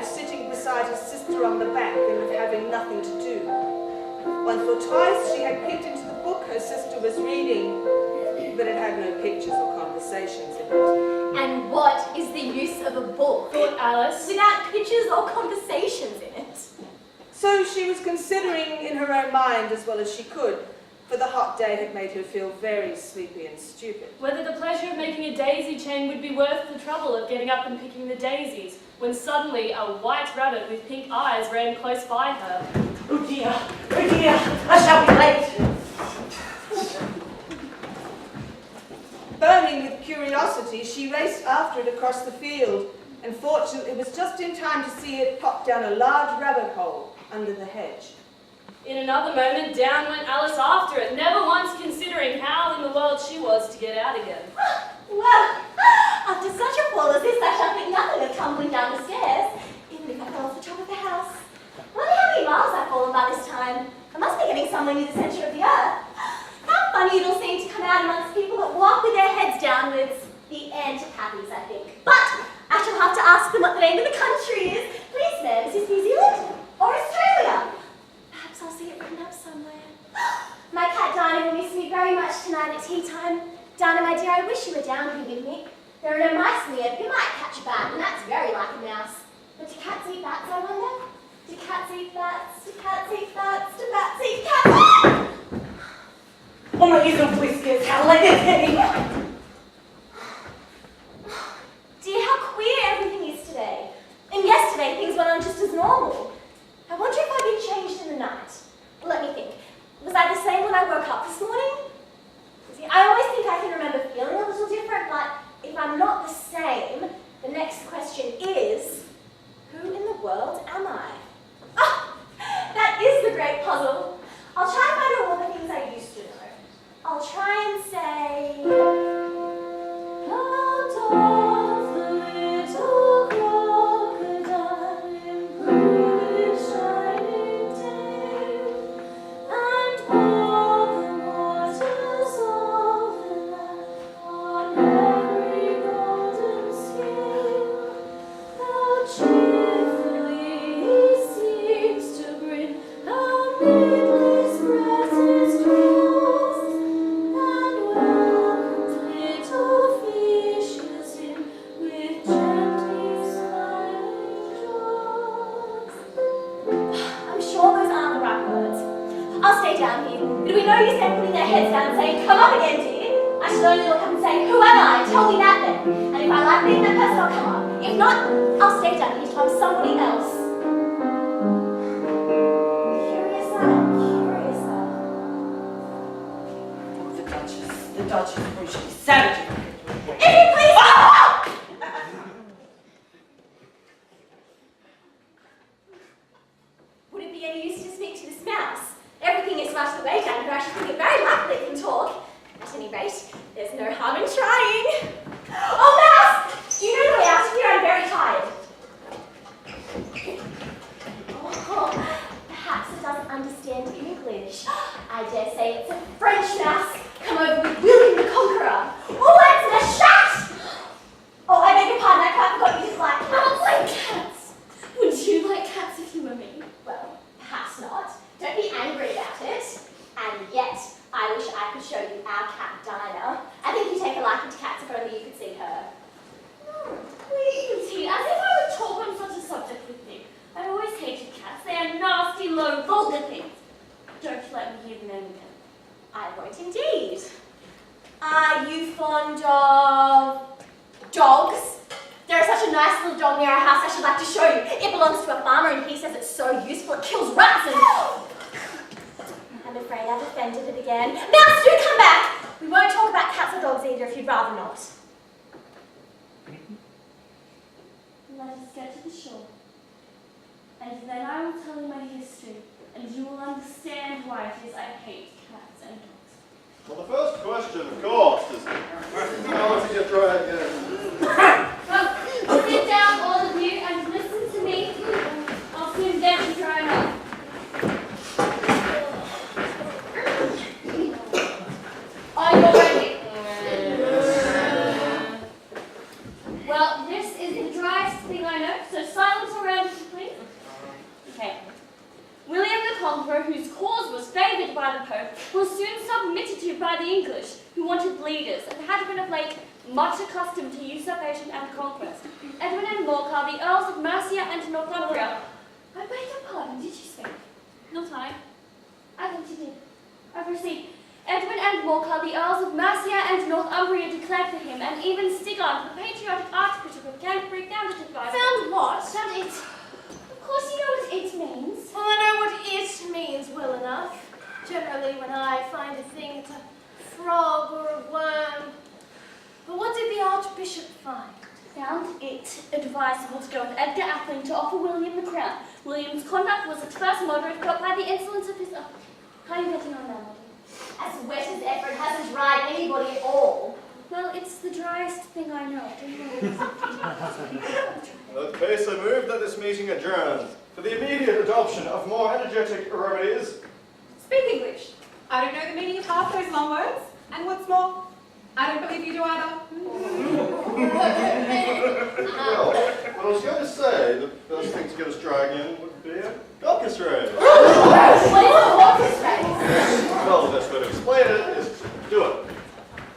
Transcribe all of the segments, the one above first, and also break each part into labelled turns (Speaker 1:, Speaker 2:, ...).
Speaker 1: of sitting beside her sister on the bank and of having nothing to do. Once or twice she had peeked into the book her sister was reading, but it had no pictures or conversations in it.
Speaker 2: And what is the use of a book,
Speaker 3: thought Alice,
Speaker 2: without pictures or conversations in it?
Speaker 1: So she was considering in her own mind as well as she could, for the hot day had made her feel very sleepy and stupid.
Speaker 3: whether the pleasure of making a daisy chain would be worth the trouble of getting up and picking the daisies, when suddenly a white rabbit with pink eyes ran close by her.
Speaker 4: Oh dear, I shall be late.
Speaker 1: Burning with curiosity, she raced after it across the field, and fortunately was just in time to see it pop down a large rabbit hole under the hedge.
Speaker 3: In another moment, down went Alice after it, never once considering how in the world she was to get out again.
Speaker 2: Well, after such a fall as this, I shall think nothing of tumbling down the stairs, even if I fell off the top of the house. Wonder how many miles I've fallen by this time. I must be getting somewhere near the centre of the earth. How funny it'll seem to come out amongst people that walk with their heads downwards. The antipathies, I think. But I shall have to ask them what the name of the country is. Please, ma'am, is this New Zealand or Australia? Perhaps I'll see it written up somewhere. My cat Dinah will miss me very much tonight at tea time. Dinah, my dear, I wish you were down here with me. There are no mice near. You might catch a bat, and that's very like a mouse. But do cats eat bats, I wonder? Do cats eat bats? Do cats eat bats? Do bats eat cats?
Speaker 4: Oh my little whiskers, how late is it?
Speaker 2: Dear, how queer everything is today. And yesterday things went on just as normal. I wonder if I've been changed in the night. Let me think. Was I the same when I woke up this morning? See, I always think I can remember feeling a little different, but if I'm not the same, the next question is, who in the world am I? Ah, that is the great puzzle. I'll try and find out all the things I used to know. I'll try and say, how doth the little crocodile improve its shining tail, and all the waters of the land on every golden scale, how cheerfully he seems to grin, how midless grasses draws, and welcomes little fishes in with gently smiling jaws. I'm sure those aren't the right words. I'll stay down here. But we know you said putting their heads down and saying, come up again, dear. I should only look up and say, who am I? Tell me that then. And if I like being that person, I'll come up. If not, I'll stay down here till I'm somebody else. Curiouser.
Speaker 4: Oh, the Duchess, oh, she's savage.
Speaker 2: If you please stop! Would it be any use to speak to this mouse? Everything is rushed away down here. I should think it very likely it can talk. At any rate, there's no harm in trying. Oh, mouse! Do you know the way out of here? I'm very tired. Oh, perhaps it doesn't understand English. I dare say it's a French mouse come over with William the Conqueror. Oh, that's a shot! Oh, I beg your pardon, I quite forgot you didn't like cats. I don't like cats. Would you like cats if you were me? Well, perhaps not. Don't be angry about it. And yet, I wish I could show you our cat, Dinah. I think you take a liking to cats if only you could see her.
Speaker 5: Please, as if I would talk on such a subject with you. I always hated cats. They are nasty, low, vulgar things. Don't let me hear the name again.
Speaker 2: I won't indeed. Are you fond of dogs? There is such a nice little dog near our house I should like to show you. It belongs to a farmer and he says it's so useful it kills rats and... I'm afraid I've offended it again. Mouse, do come back! We won't talk about cats or dogs either if you'd rather not.
Speaker 5: Let us get to the shore. And then I will tell you my history, and you will understand why it is I hate cats and dogs.
Speaker 6: Well, the first question, of course, is how did you try again?
Speaker 5: Well, sit down, all of you, and listen to me. I'll soon get you dry up. Are you ready? Well, this is the driest thing I know, so silence around much accustomed to usurpation and conquest. Edwin and Morcar, the Earls of Mercia and Northumbria. I beg your pardon, did you speak?
Speaker 3: Not I.
Speaker 5: I think you did. I proceed. Edwin and Morcar, the Earls of Mercia and Northumbria, declared for him, and even Stigard, the patriotic archbishop of Canterbury, found it advisable.
Speaker 2: Found what?
Speaker 5: Found it. Of course you know what it means.
Speaker 2: Well, I know what it means well enough. Generally, when I find a thing, it's a frog or a worm. But what did the Archbishop find?
Speaker 5: Found it advisable to go with Edgar Atheling to offer William the crown. William's conduct was at first moderate, but by the insolence of his... How are you getting on now, Molly?
Speaker 2: As wet as ever, it hasn't dried anybody at all.
Speaker 5: Well, it's the driest thing I know.
Speaker 6: In that case, I move that this meeting adjourns for the immediate adoption of more energetic remedies.
Speaker 4: Speak English. I don't know the meaning of half those long words. And what's more, I don't believe you do either.
Speaker 6: Well, what I was going to say, the first thing to get us dry again would be a caucus race.
Speaker 2: What is a caucus race?
Speaker 6: Well, the best way to explain it is to do it.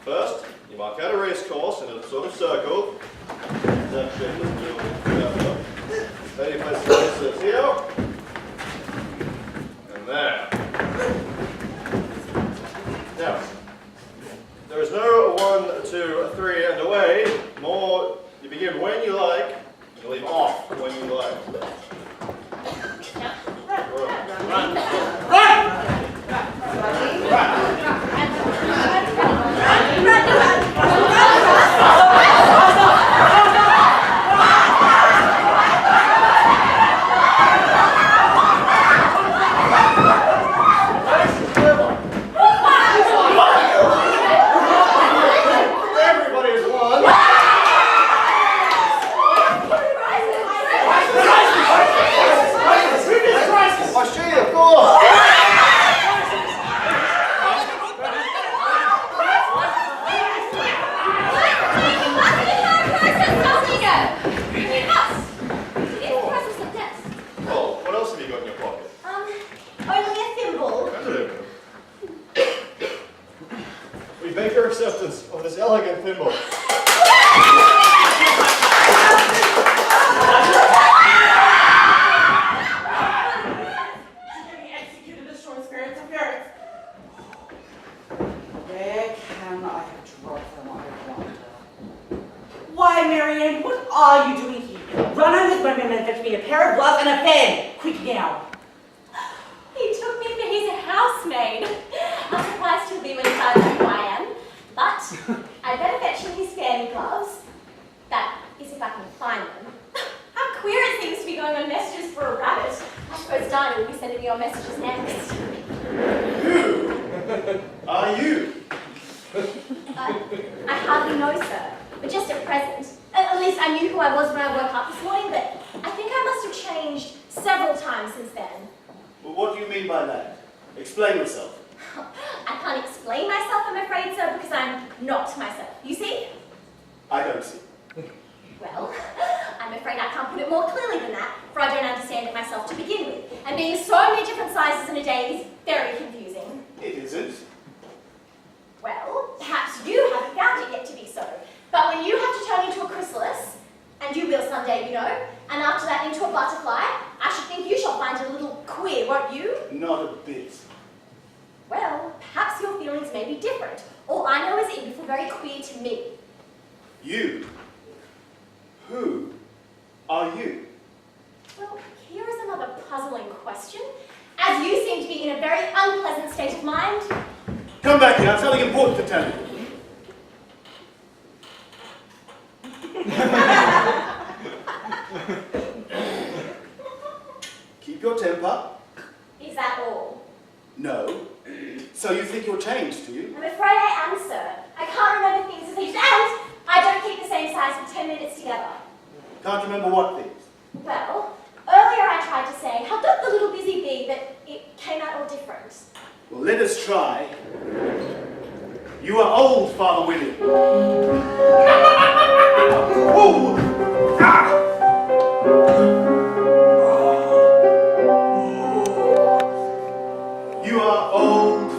Speaker 6: First, you mark out a race course in a sort of circle. That shape is blue. Then you place the racers here. And there. Now, there is no 1, 2, 3 and away. More, you begin when you like, you leave off when you like. Run.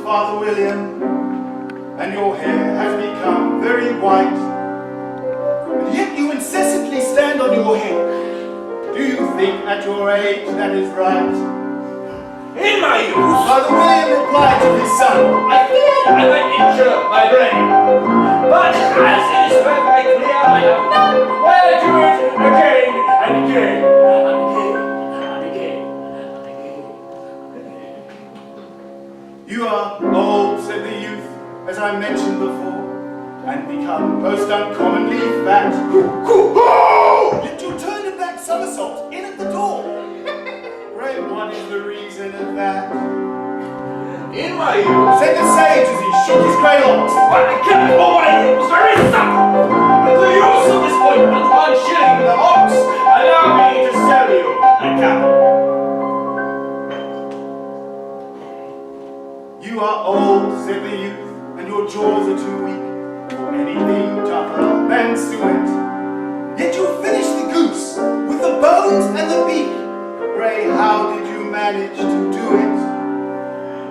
Speaker 6: Father William, and your hair has become very white
Speaker 7: age, that is right.
Speaker 8: In my youth,
Speaker 7: Father William replied to his son,
Speaker 8: I feared I might injure my brain. But as it is perfectly clear, I have known why I do it again and again and again and again and again.
Speaker 7: You are old, said the youth, as I mentioned before, and become most uncommonly fat. Yet you turned a back somersault in at the door. Pray, what is the reason of that?
Speaker 8: In my youth,
Speaker 7: Said the sage as he shook his grey locks.
Speaker 8: I kept all my limbs very supple. With the use of this ointment, 1 shilling the ox, allow me to sell you a couple.
Speaker 7: You are old, said the youth, and your jaws are too weak for anything tougher than suet. Yet you finished the goose with the bones and the beak. Pray, how did you manage to do it?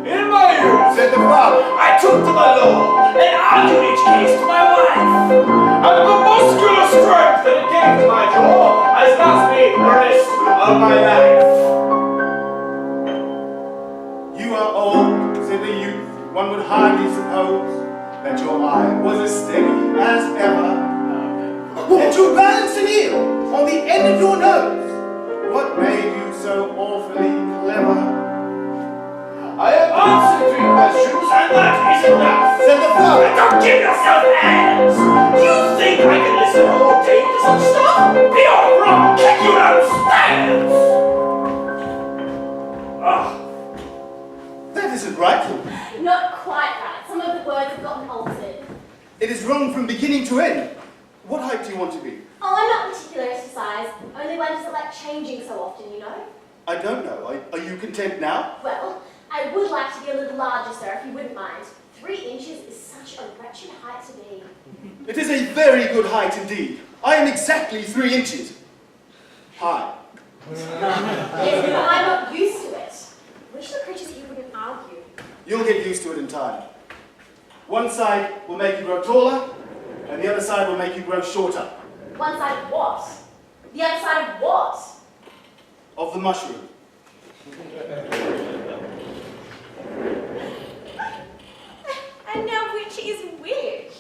Speaker 8: In my youth,
Speaker 7: Said the father.
Speaker 8: I took to my law and argued each case to my wife. And the muscular strength that it gave to my jaw has lasted me the rest of my life.
Speaker 7: You are old, said the youth. One would hardly suppose that your eye was as steady as ever. Yet you balanced an eel on the end of your nose. What made you so awfully clever?
Speaker 8: I have answered 3 questions and that is enough.
Speaker 7: Said the father.
Speaker 8: Don't give yourself airs. Do you think I can listen all day to such stuff? Be off from kick you downstairs.
Speaker 7: That isn't right.
Speaker 5: Not quite right. Some of the words have gotten altered.
Speaker 7: It is wrong from beginning to end. What height do you want to be?
Speaker 5: Oh, I'm not particular as to size. Only one doesn't like changing so often, you know.
Speaker 7: I don't know. Are you content now?
Speaker 5: Well, I would like to be a little larger, sir, if you wouldn't mind. 3 inches is such a wretched height to be.
Speaker 7: It is a very good height indeed. I am exactly 3 inches high.
Speaker 5: Yes, but I'm not used to it. Wish the creatures here wouldn't argue.
Speaker 7: You'll get used to it in time. One side will make you grow taller, and the other side will make you grow shorter.
Speaker 5: One side of what? The other side of what?
Speaker 7: Of the mushroom.
Speaker 5: And now which is which?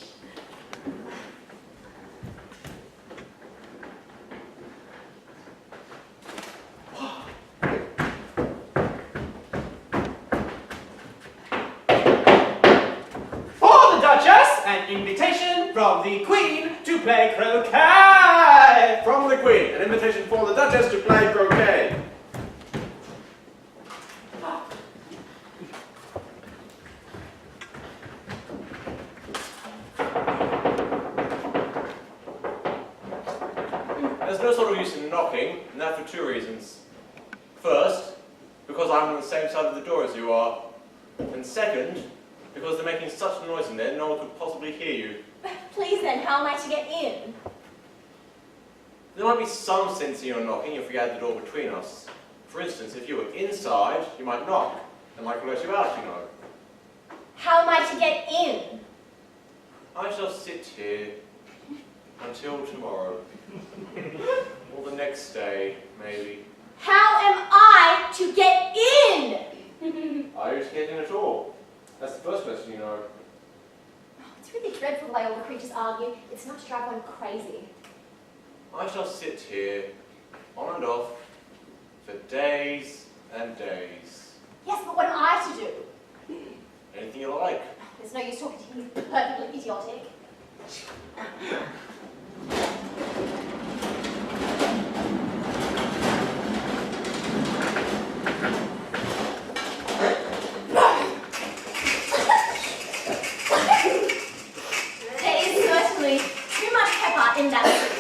Speaker 9: For the Duchess, an invitation from the Queen to play croquet!
Speaker 6: From the Queen, an invitation for the Duchess to play croquet.
Speaker 8: There's no sort of use in knocking, and that for 2 reasons. First, because I'm on the same side of the door as you are. And second, because they're making such a noise in there, no one could possibly hear you.
Speaker 5: Please then, how am I to get in?
Speaker 8: There might be some sense in your knocking if we had the door between us. For instance, if you were inside, you might knock, and I could let you out, you know.
Speaker 5: How am I to get in?
Speaker 8: I shall sit here until tomorrow. Or the next day, maybe.
Speaker 5: How am I to get in?
Speaker 8: Are you to get in at all? That's the first question, you know.
Speaker 5: It's really dreadful the way all the creatures argue. It's enough to drive one crazy.
Speaker 8: I shall sit here, on and off, for days and days.
Speaker 5: Yes, but what am I to do?
Speaker 8: Anything you like.
Speaker 5: There's no use talking to him. He's perfectly idiotic. There is certainly too much pepper in that soup.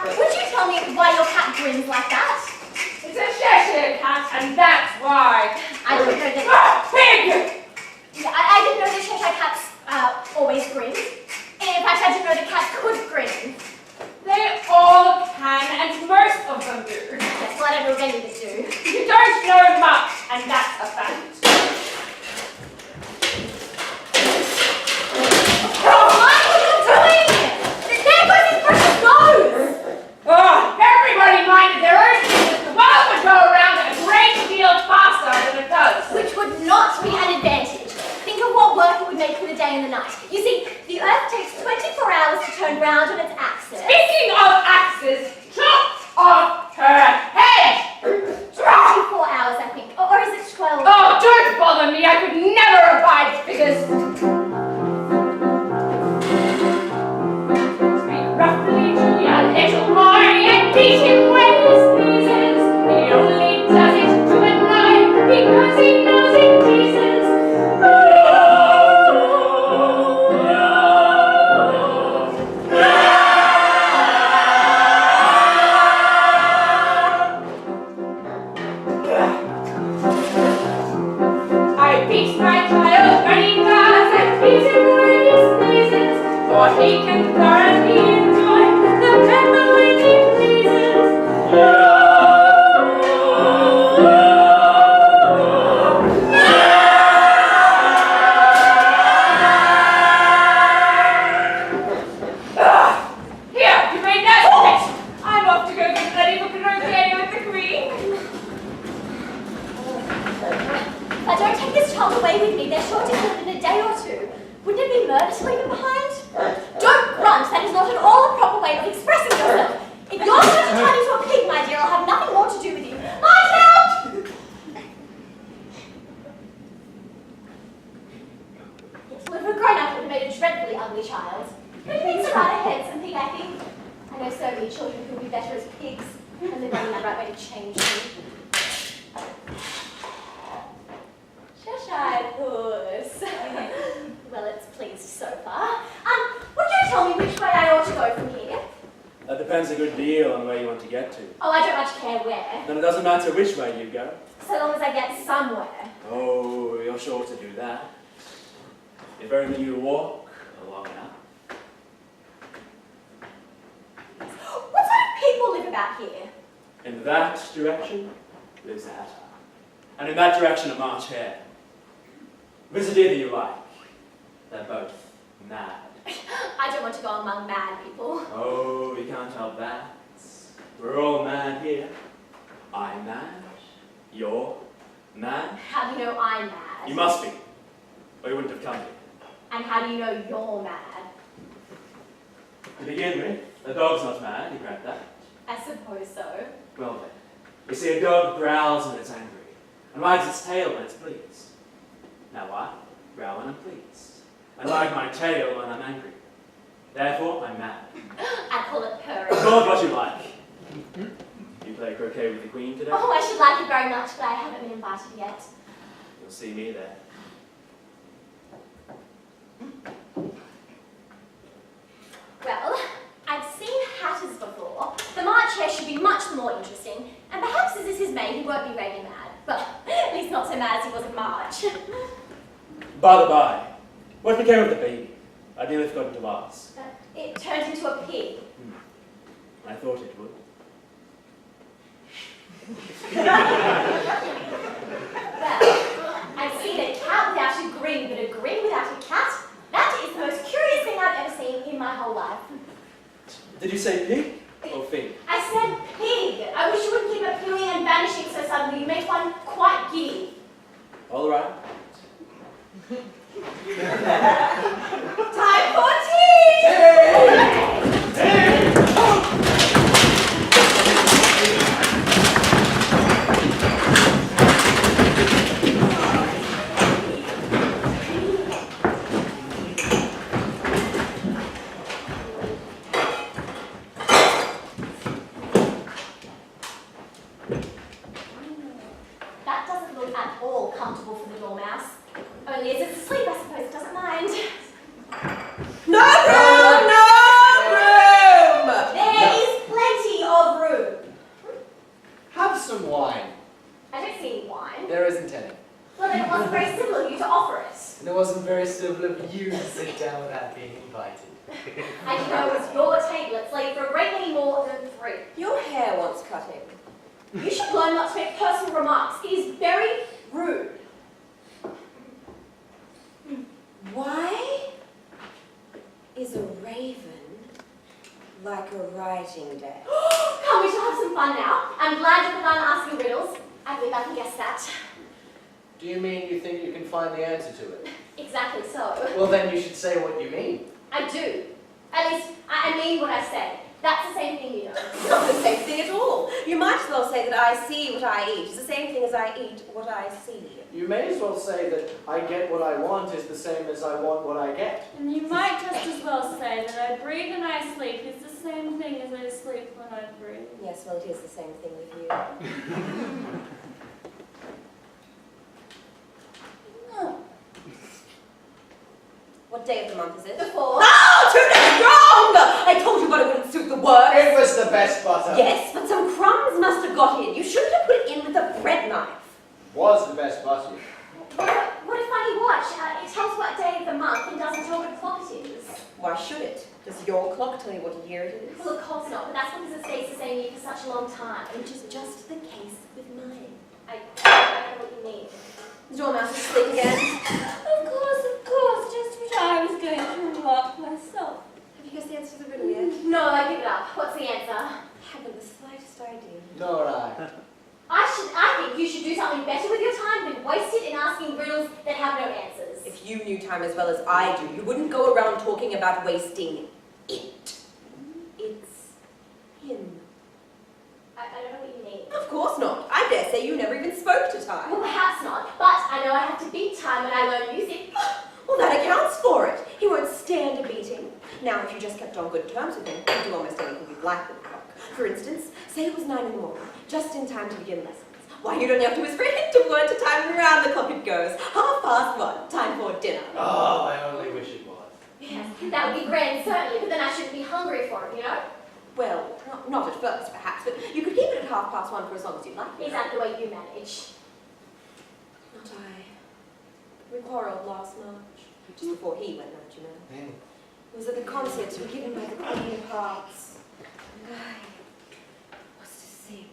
Speaker 5: Would you tell me why your cat grins like that?
Speaker 3: It's a Cheshire cat, and that's why.
Speaker 5: I didn't know that.
Speaker 3: Pig!
Speaker 5: Yeah, I didn't know that Cheshire cats always grin. In fact, I didn't know that cats could grin.
Speaker 3: They all can, and most of them do.
Speaker 5: That's what I don't know any that do.
Speaker 3: You don't know much, and that's a fact.
Speaker 5: Oh, what are you doing? There goes his precious nose!
Speaker 3: Oh, very
Speaker 2: in the night. You see, the Earth takes 24 hours to turn round on its axis.
Speaker 10: Speaking of axes, chop off her head!
Speaker 2: 24 hours, I think. Or is it 12?
Speaker 10: Oh, don't bother me. I could never abide figures. Speak roughly to your little boy and beat him when he sneezes. He only does it to annoy because he knows it pleases. I beat my child when he does and beat him when he sneezes, for he can thoroughly enjoy the pepper when he pleases. Here, you may now sit. I'm off to go get ready for croquet with the queen.
Speaker 2: If I don't take this child away with me, they're sure to kill it in a day or two. Wouldn't it be murder to leave him behind? Don't grunt, that is not at all a proper way of expressing yourself. If you're going to turn into a pig, my dear, I'll have nothing more to do with you. Light out! Yes, well, if a grown-up would have made a dreadfully ugly child. But pigs are rather handsome pig, I think. I know so many children who would be better as pigs, and they're running that right way to change them. Cheshire Puss. Well, it's pleased so far. Would you tell me which way I ought to go from here?
Speaker 8: That depends a good deal on where you want to get to.
Speaker 2: Oh, I don't much care where,
Speaker 8: Then it doesn't matter which way you go.
Speaker 2: so long as I get somewhere.
Speaker 8: Oh, you're sure to do that. If only you walk long enough.
Speaker 2: What sort of people live about here?
Speaker 8: In that direction lives a hatter. And in that direction a March hare. Visit either you like. They're both mad.
Speaker 2: I don't want to go among mad people.
Speaker 8: Oh, we can't help that. We're all mad here. I'm mad. You're mad.
Speaker 2: How do you know I'm mad?
Speaker 8: You must be, or you wouldn't have come here.
Speaker 2: And how do you know you're mad?
Speaker 8: To begin with, a dog's not mad, you grant that?
Speaker 2: I suppose so.
Speaker 8: Well then, you see a dog growls when it's angry, and wags its tail when it's pleased. Now I growl when I'm pleased, and wag my tail when I'm angry. Therefore, I'm mad.
Speaker 2: I call it purring.
Speaker 8: Call it what you like. You play croquet with the queen today?
Speaker 2: Oh, I should like it very much, but I haven't been invited yet.
Speaker 8: You'll see me there.
Speaker 2: Well, I've seen hatters before. The March hare should be much more interesting, and perhaps as this is May, he won't be really mad. Well, at least not so mad as he was in March.
Speaker 8: By the by, what became of the baby? I nearly forgot to ask.
Speaker 2: It turned into a pig.
Speaker 8: I thought it would.
Speaker 2: Well, I've seen a cat without a grin, but a grin without a cat? That is the most curious thing I've ever seen in my whole life.
Speaker 8: Did you say pig or fig?
Speaker 2: I said pig. I wish you wouldn't keep appearing and vanishing so suddenly. You make one quite giddy.
Speaker 8: All right.
Speaker 2: Time for tea! That doesn't look at all comfortable for the dormouse. Only as it's asleep, I suppose it doesn't mind.
Speaker 1: No room! No room!
Speaker 2: There is plenty of room.
Speaker 11: Have some wine.
Speaker 2: I don't see any wine.
Speaker 11: There isn't any.
Speaker 2: Well, then it wasn't very civil of you to offer it.
Speaker 11: And it wasn't very civil of you to sit down without being invited.
Speaker 2: I didn't know it was your table. It's late for a great many more than 3.
Speaker 1: Your hair wants cutting.
Speaker 2: You should learn not to make personal remarks. It is very rude.
Speaker 12: Why is a raven like a writing desk?
Speaker 2: Come, we shall have some fun now. I'm glad you're done asking riddles. I believe I can guess that.
Speaker 11: Do you mean you think you can find the answer to it?
Speaker 2: Exactly so.
Speaker 11: Well, then you should say what you mean.
Speaker 2: I do. At least, I mean what I say. That's the same thing, you know.
Speaker 12: It's not the same thing at all. You might as well say that I see what I eat. It's the same thing as I eat what I see.
Speaker 11: You may as well say that I get what I want is the same as I want what I get.
Speaker 5: And you might just as well say that I breathe and I sleep is the same thing as I sleep when I breathe.
Speaker 12: Yes, well, it is the same thing with you. What day of the month is it?
Speaker 2: The 4th.
Speaker 12: Oh, 2 days wrong! I told you butter wouldn't suit the work.
Speaker 11: It was the best butter.
Speaker 12: Yes, but some crumbs must have got in. You shouldn't have put it in with a bread knife.
Speaker 11: Was the best butter.
Speaker 2: What a funny watch. It tells what day of the month and doesn't tell what o'clock it is.
Speaker 12: Why should it? Does your clock tell you what year it is?
Speaker 2: Well, of course not, but that's because it stays the same year for such a long time.
Speaker 12: Which is just the case with mine.
Speaker 2: I don't know what you mean.
Speaker 12: The dormouse is asleep again.
Speaker 5: Of course, just what I was going to remark myself.
Speaker 12: Have you guessed the answer to the riddle yet?
Speaker 2: No, I give it up. What's the answer?
Speaker 12: I haven't the slightest idea.
Speaker 11: Nor I.
Speaker 2: I think you should do something better with your time than waste it in asking riddles that have no answers.
Speaker 12: If you knew time as well as I do, you wouldn't go around talking about wasting it. It's him.
Speaker 2: I don't know what you mean.
Speaker 12: Of course not. I dare say you never even spoke to time.
Speaker 2: Well, perhaps not, but I know I have to beat time when I learn music.
Speaker 12: Well, that accounts for it. He won't stand a beating. Now, if you just kept on good terms with him, you'd do almost anything you'd like with the clock. For instance, say it was 9 in the morning, just in time to begin lessons. Why, you'd only have to whisper a hint of word to time, and around the clock it goes. 1:30, time for dinner.
Speaker 11: Oh, I only wish it was.
Speaker 2: Yes, that would be grand, certainly, but then I shouldn't be hungry for it, you know?
Speaker 12: Well, not at first, perhaps, but you could keep it at 1:30 for as long as you'd like.
Speaker 2: Is that the way you manage?
Speaker 12: Not I. We quarrelled last March, just before he went out, you know. It was at the concert to be given by the Queen of Hearts. And I was to sing.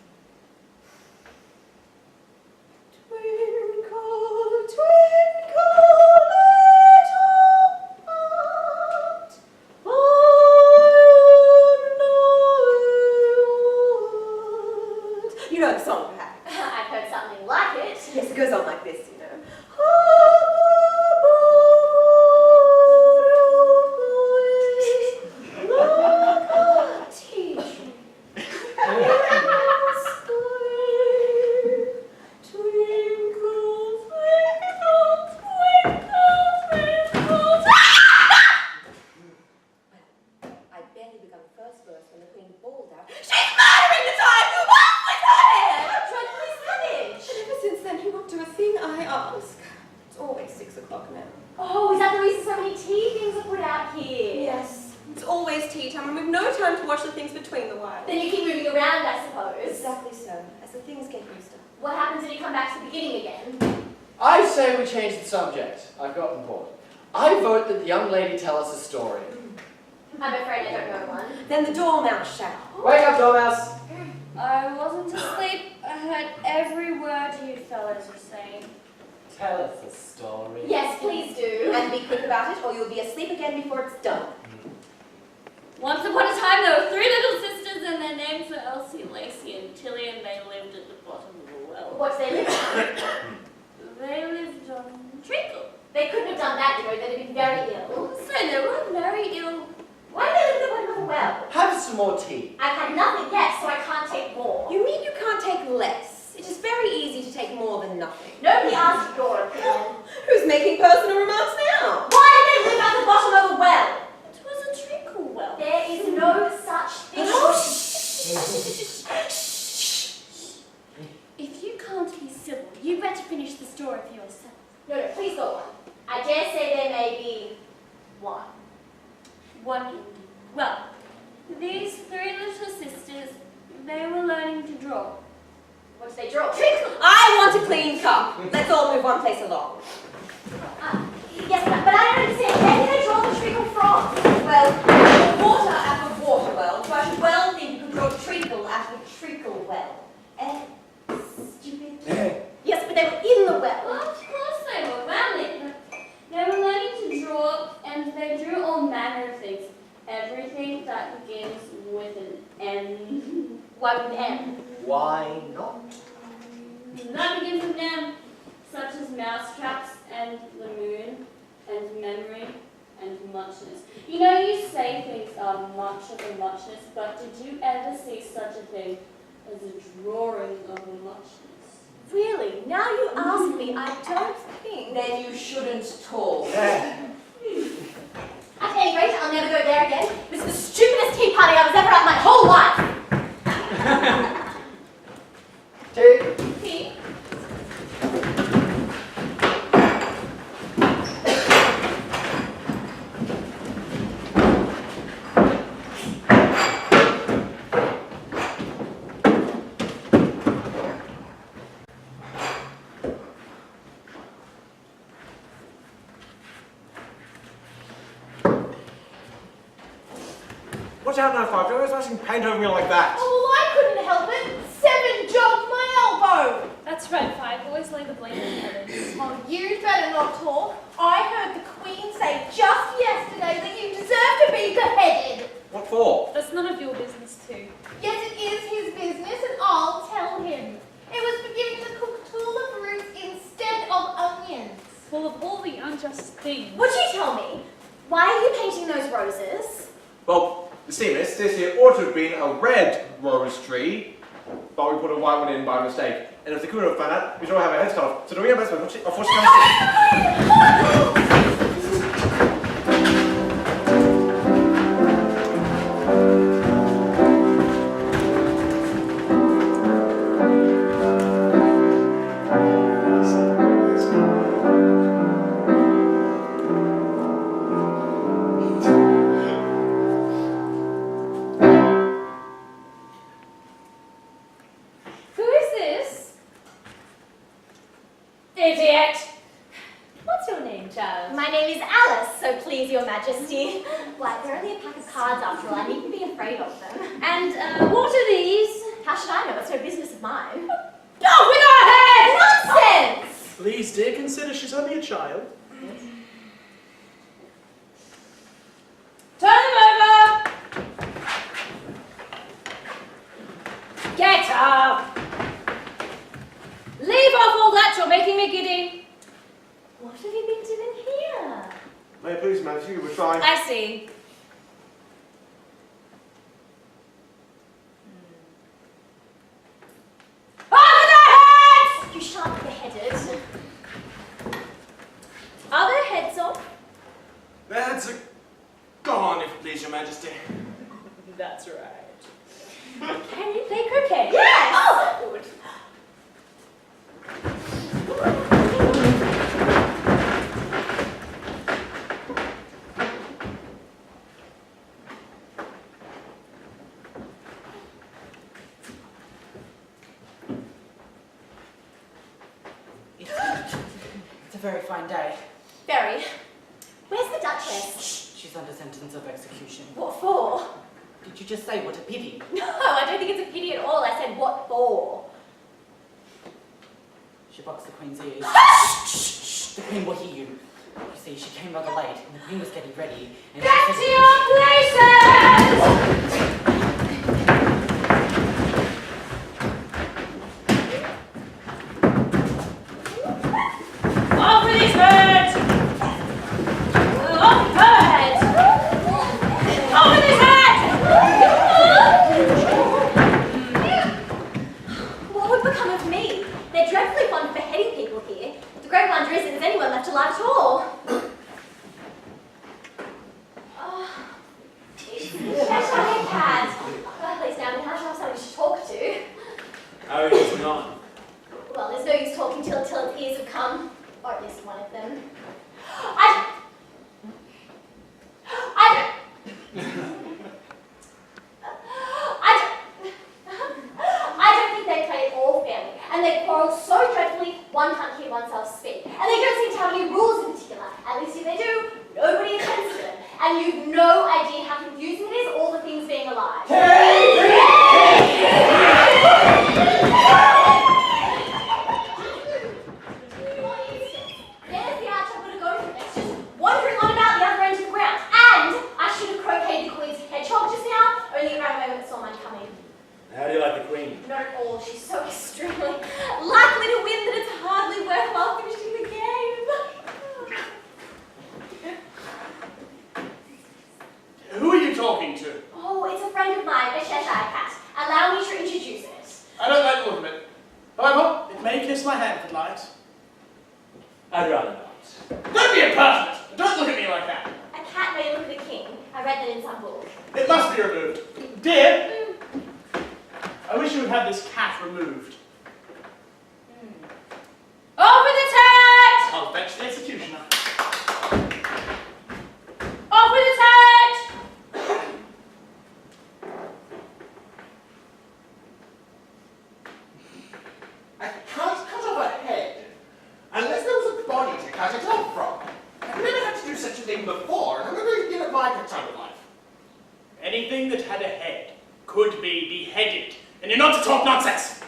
Speaker 12: Twinkle, twinkle, little heart, you know the song, perhaps?
Speaker 2: I've heard something like it.
Speaker 12: Yes, it goes on like this, you know. I barely begun the first verse when the Queen bawled out, "She's murdering the time! Off with her head!"
Speaker 2: Dreadfully savage.
Speaker 12: And ever since then, he won't do a thing I ask. It's always 6 o'clock now.
Speaker 2: Oh, is that the reason so many tea things are put out here?
Speaker 12: Yes. It's always tea time, and we've no time to watch the things between the while.
Speaker 2: Then you keep moving around, I suppose.
Speaker 12: Exactly so, as the things get used to.
Speaker 2: What happens when you come back to the beginning again?
Speaker 11: I say we change the subject. I've gotten bored. I vote that the young lady tell us a story.
Speaker 2: I'm afraid I don't know one.
Speaker 12: Then the dormouse shall.
Speaker 11: Wake up, Dormouse!
Speaker 5: I wasn't asleep. I heard every word you fellas were saying.
Speaker 11: Tell us a story.
Speaker 2: Yes, please do.
Speaker 12: And be quick about it, or you'll be asleep again before it's done.
Speaker 5: Once upon a time, there were 3 little sisters, and their names were Elsie, Lacey, and Tilly, and they lived at the bottom of a well.
Speaker 2: What's their name?
Speaker 5: They lived on Treacle.
Speaker 2: They couldn't have done that, you know. They'd have been very ill.
Speaker 5: So they were very ill.
Speaker 2: Why did they live at the bottom of a well?
Speaker 11: Have some more tea.
Speaker 2: I've had nothing yet, so I can't take more.
Speaker 12: You mean you can't take less? It is very easy to take more than nothing.
Speaker 2: Nobody asked your opinion.
Speaker 12: Who's making personal remarks now?
Speaker 2: Why did they live at the bottom of a well?
Speaker 5: It was a treacle well.
Speaker 2: There is no such thing.
Speaker 5: If you can't be civil, you better finish the story for yourself.
Speaker 2: No, please go on. I dare say there may be one.
Speaker 5: One. Well, these 3 little sisters, they were learning to draw.
Speaker 2: What did they draw? Treacle!
Speaker 12: I want a clean cup. Let's all move one place along.
Speaker 2: Yes, but I don't understand. Where did they draw the treacle from?
Speaker 12: Well, water out of a water well, so I should well think you could draw treacle out of a treacle well. Stupid.
Speaker 2: Yes, but they were in the well.
Speaker 5: Well, of course they were. They were learning to draw, and they drew all manner of things. Everything that begins with an N.
Speaker 2: Why with an M?
Speaker 11: Why not?
Speaker 5: That begins with an M, such as mousetraps and the moon. and memory and muchness. You know, you say things are much of a muchness, but did you ever see such a thing as a drawing of a muchness?
Speaker 12: Really? Now you ask me, I don't think.
Speaker 13: Then you shouldn't talk.
Speaker 12: At any rate, I'll never go there again. This is the stupidest tea party I was ever at my whole life.
Speaker 11: Tea?
Speaker 12: Tea?
Speaker 9: Watch out now, Five. Don't go splashing paint over me like that.
Speaker 10: Oh, well, I couldn't help it. 7 jogged my elbow.
Speaker 3: That's right, Five. Always lay the blame on others.
Speaker 10: Oh, you better not talk. I heard the Queen say just yesterday that you deserve to be beheaded.
Speaker 9: What for?
Speaker 3: That's none of your business, too.
Speaker 10: Yes, it is his business, and I'll tell him. It was for giving the cook tulip roots instead of onions.
Speaker 3: Full of all the unjust things.
Speaker 12: Would you tell me? Why are you painting those roses?
Speaker 9: Well, you see, miss, this here ought to have been a red rose tree, but we put a white one in by mistake. And if the Queen would have found out, we'd all have our heads cut off. So doing our best, unfortunately.
Speaker 10: Who is this?
Speaker 12: Idiot! What's your name, child? My name is Alice, so please your majesty. Why, they're only a pack of cards after all. I needn't be afraid of them. And, what are these? How should I know? It's no business of mine. Off with our head! Nonsense!
Speaker 9: Please, dear, consider she's only a child.
Speaker 10: Turn them over!
Speaker 12: Get up!
Speaker 10: Leave off all that, you're making me giddy.
Speaker 12: What have you been doing here?
Speaker 9: May it please, Majesty, we're trying.
Speaker 10: I see. Over their heads!
Speaker 12: You shan't be beheaded. Are their heads off?
Speaker 9: Their heads are gone, if it please your Majesty.
Speaker 3: That's right.
Speaker 12: Can you play croquet?
Speaker 10: Yes!
Speaker 12: Oh, good.
Speaker 13: It's a very fine day.
Speaker 12: Very. Where's the Duchess?
Speaker 13: She's under sentence of execution.
Speaker 12: What for?
Speaker 13: Did you just say what a pity?
Speaker 12: No, I don't think it's a pity at all. I said, what for?
Speaker 13: She boxed the Queen's ears. The Queen will hear you. You see, she came rather late, and the Queen was getting ready. And
Speaker 10: Get to your places! Off with his head! Off her head! Off with his head!
Speaker 12: What would become of me? They're dreadfully fond of beheading people here. The great wonder is that there's anyone left alive at all. Cheshire Cat. Well, please now, we have to have somebody to talk to.
Speaker 8: How are you getting on?
Speaker 12: Well, there's no use talking till its ears have come. Or at least one of them. I don't think they play at all fairly, and they quarrel so dreadfully one can't hear oneself speak. And they don't seem to have any rules in particular. At least if they do, nobody attends to them. And you've no idea how confusing it is, all the things being alive. There's the arch I'm going to go to next, just wandering on about the other end of the ground. And I should have croqueted the Queen's hedgehog just now, only around the moment I saw mine coming.
Speaker 8: How do you like the Queen?
Speaker 12: Not at all. She's so extremely likely to win that it's hardly worthwhile finishing the game.
Speaker 14: kiss my hand if you'd like.
Speaker 8: I'd rather not. Don't be impertinent! Don't look at me like that!
Speaker 2: A cat may look at a king. I read that in some book.
Speaker 14: It must be removed. Dear, I wish you would have this cat removed.
Speaker 10: Off with its head!
Speaker 14: I'll fetch the executioner.
Speaker 10: Off with its head!
Speaker 9: I can't cut off a head unless there was a body to cut it off from. I've never had to do such a thing before, and I'm not going to give it my time of life.
Speaker 14: Anything that had a head could be beheaded, and you're not to talk nonsense.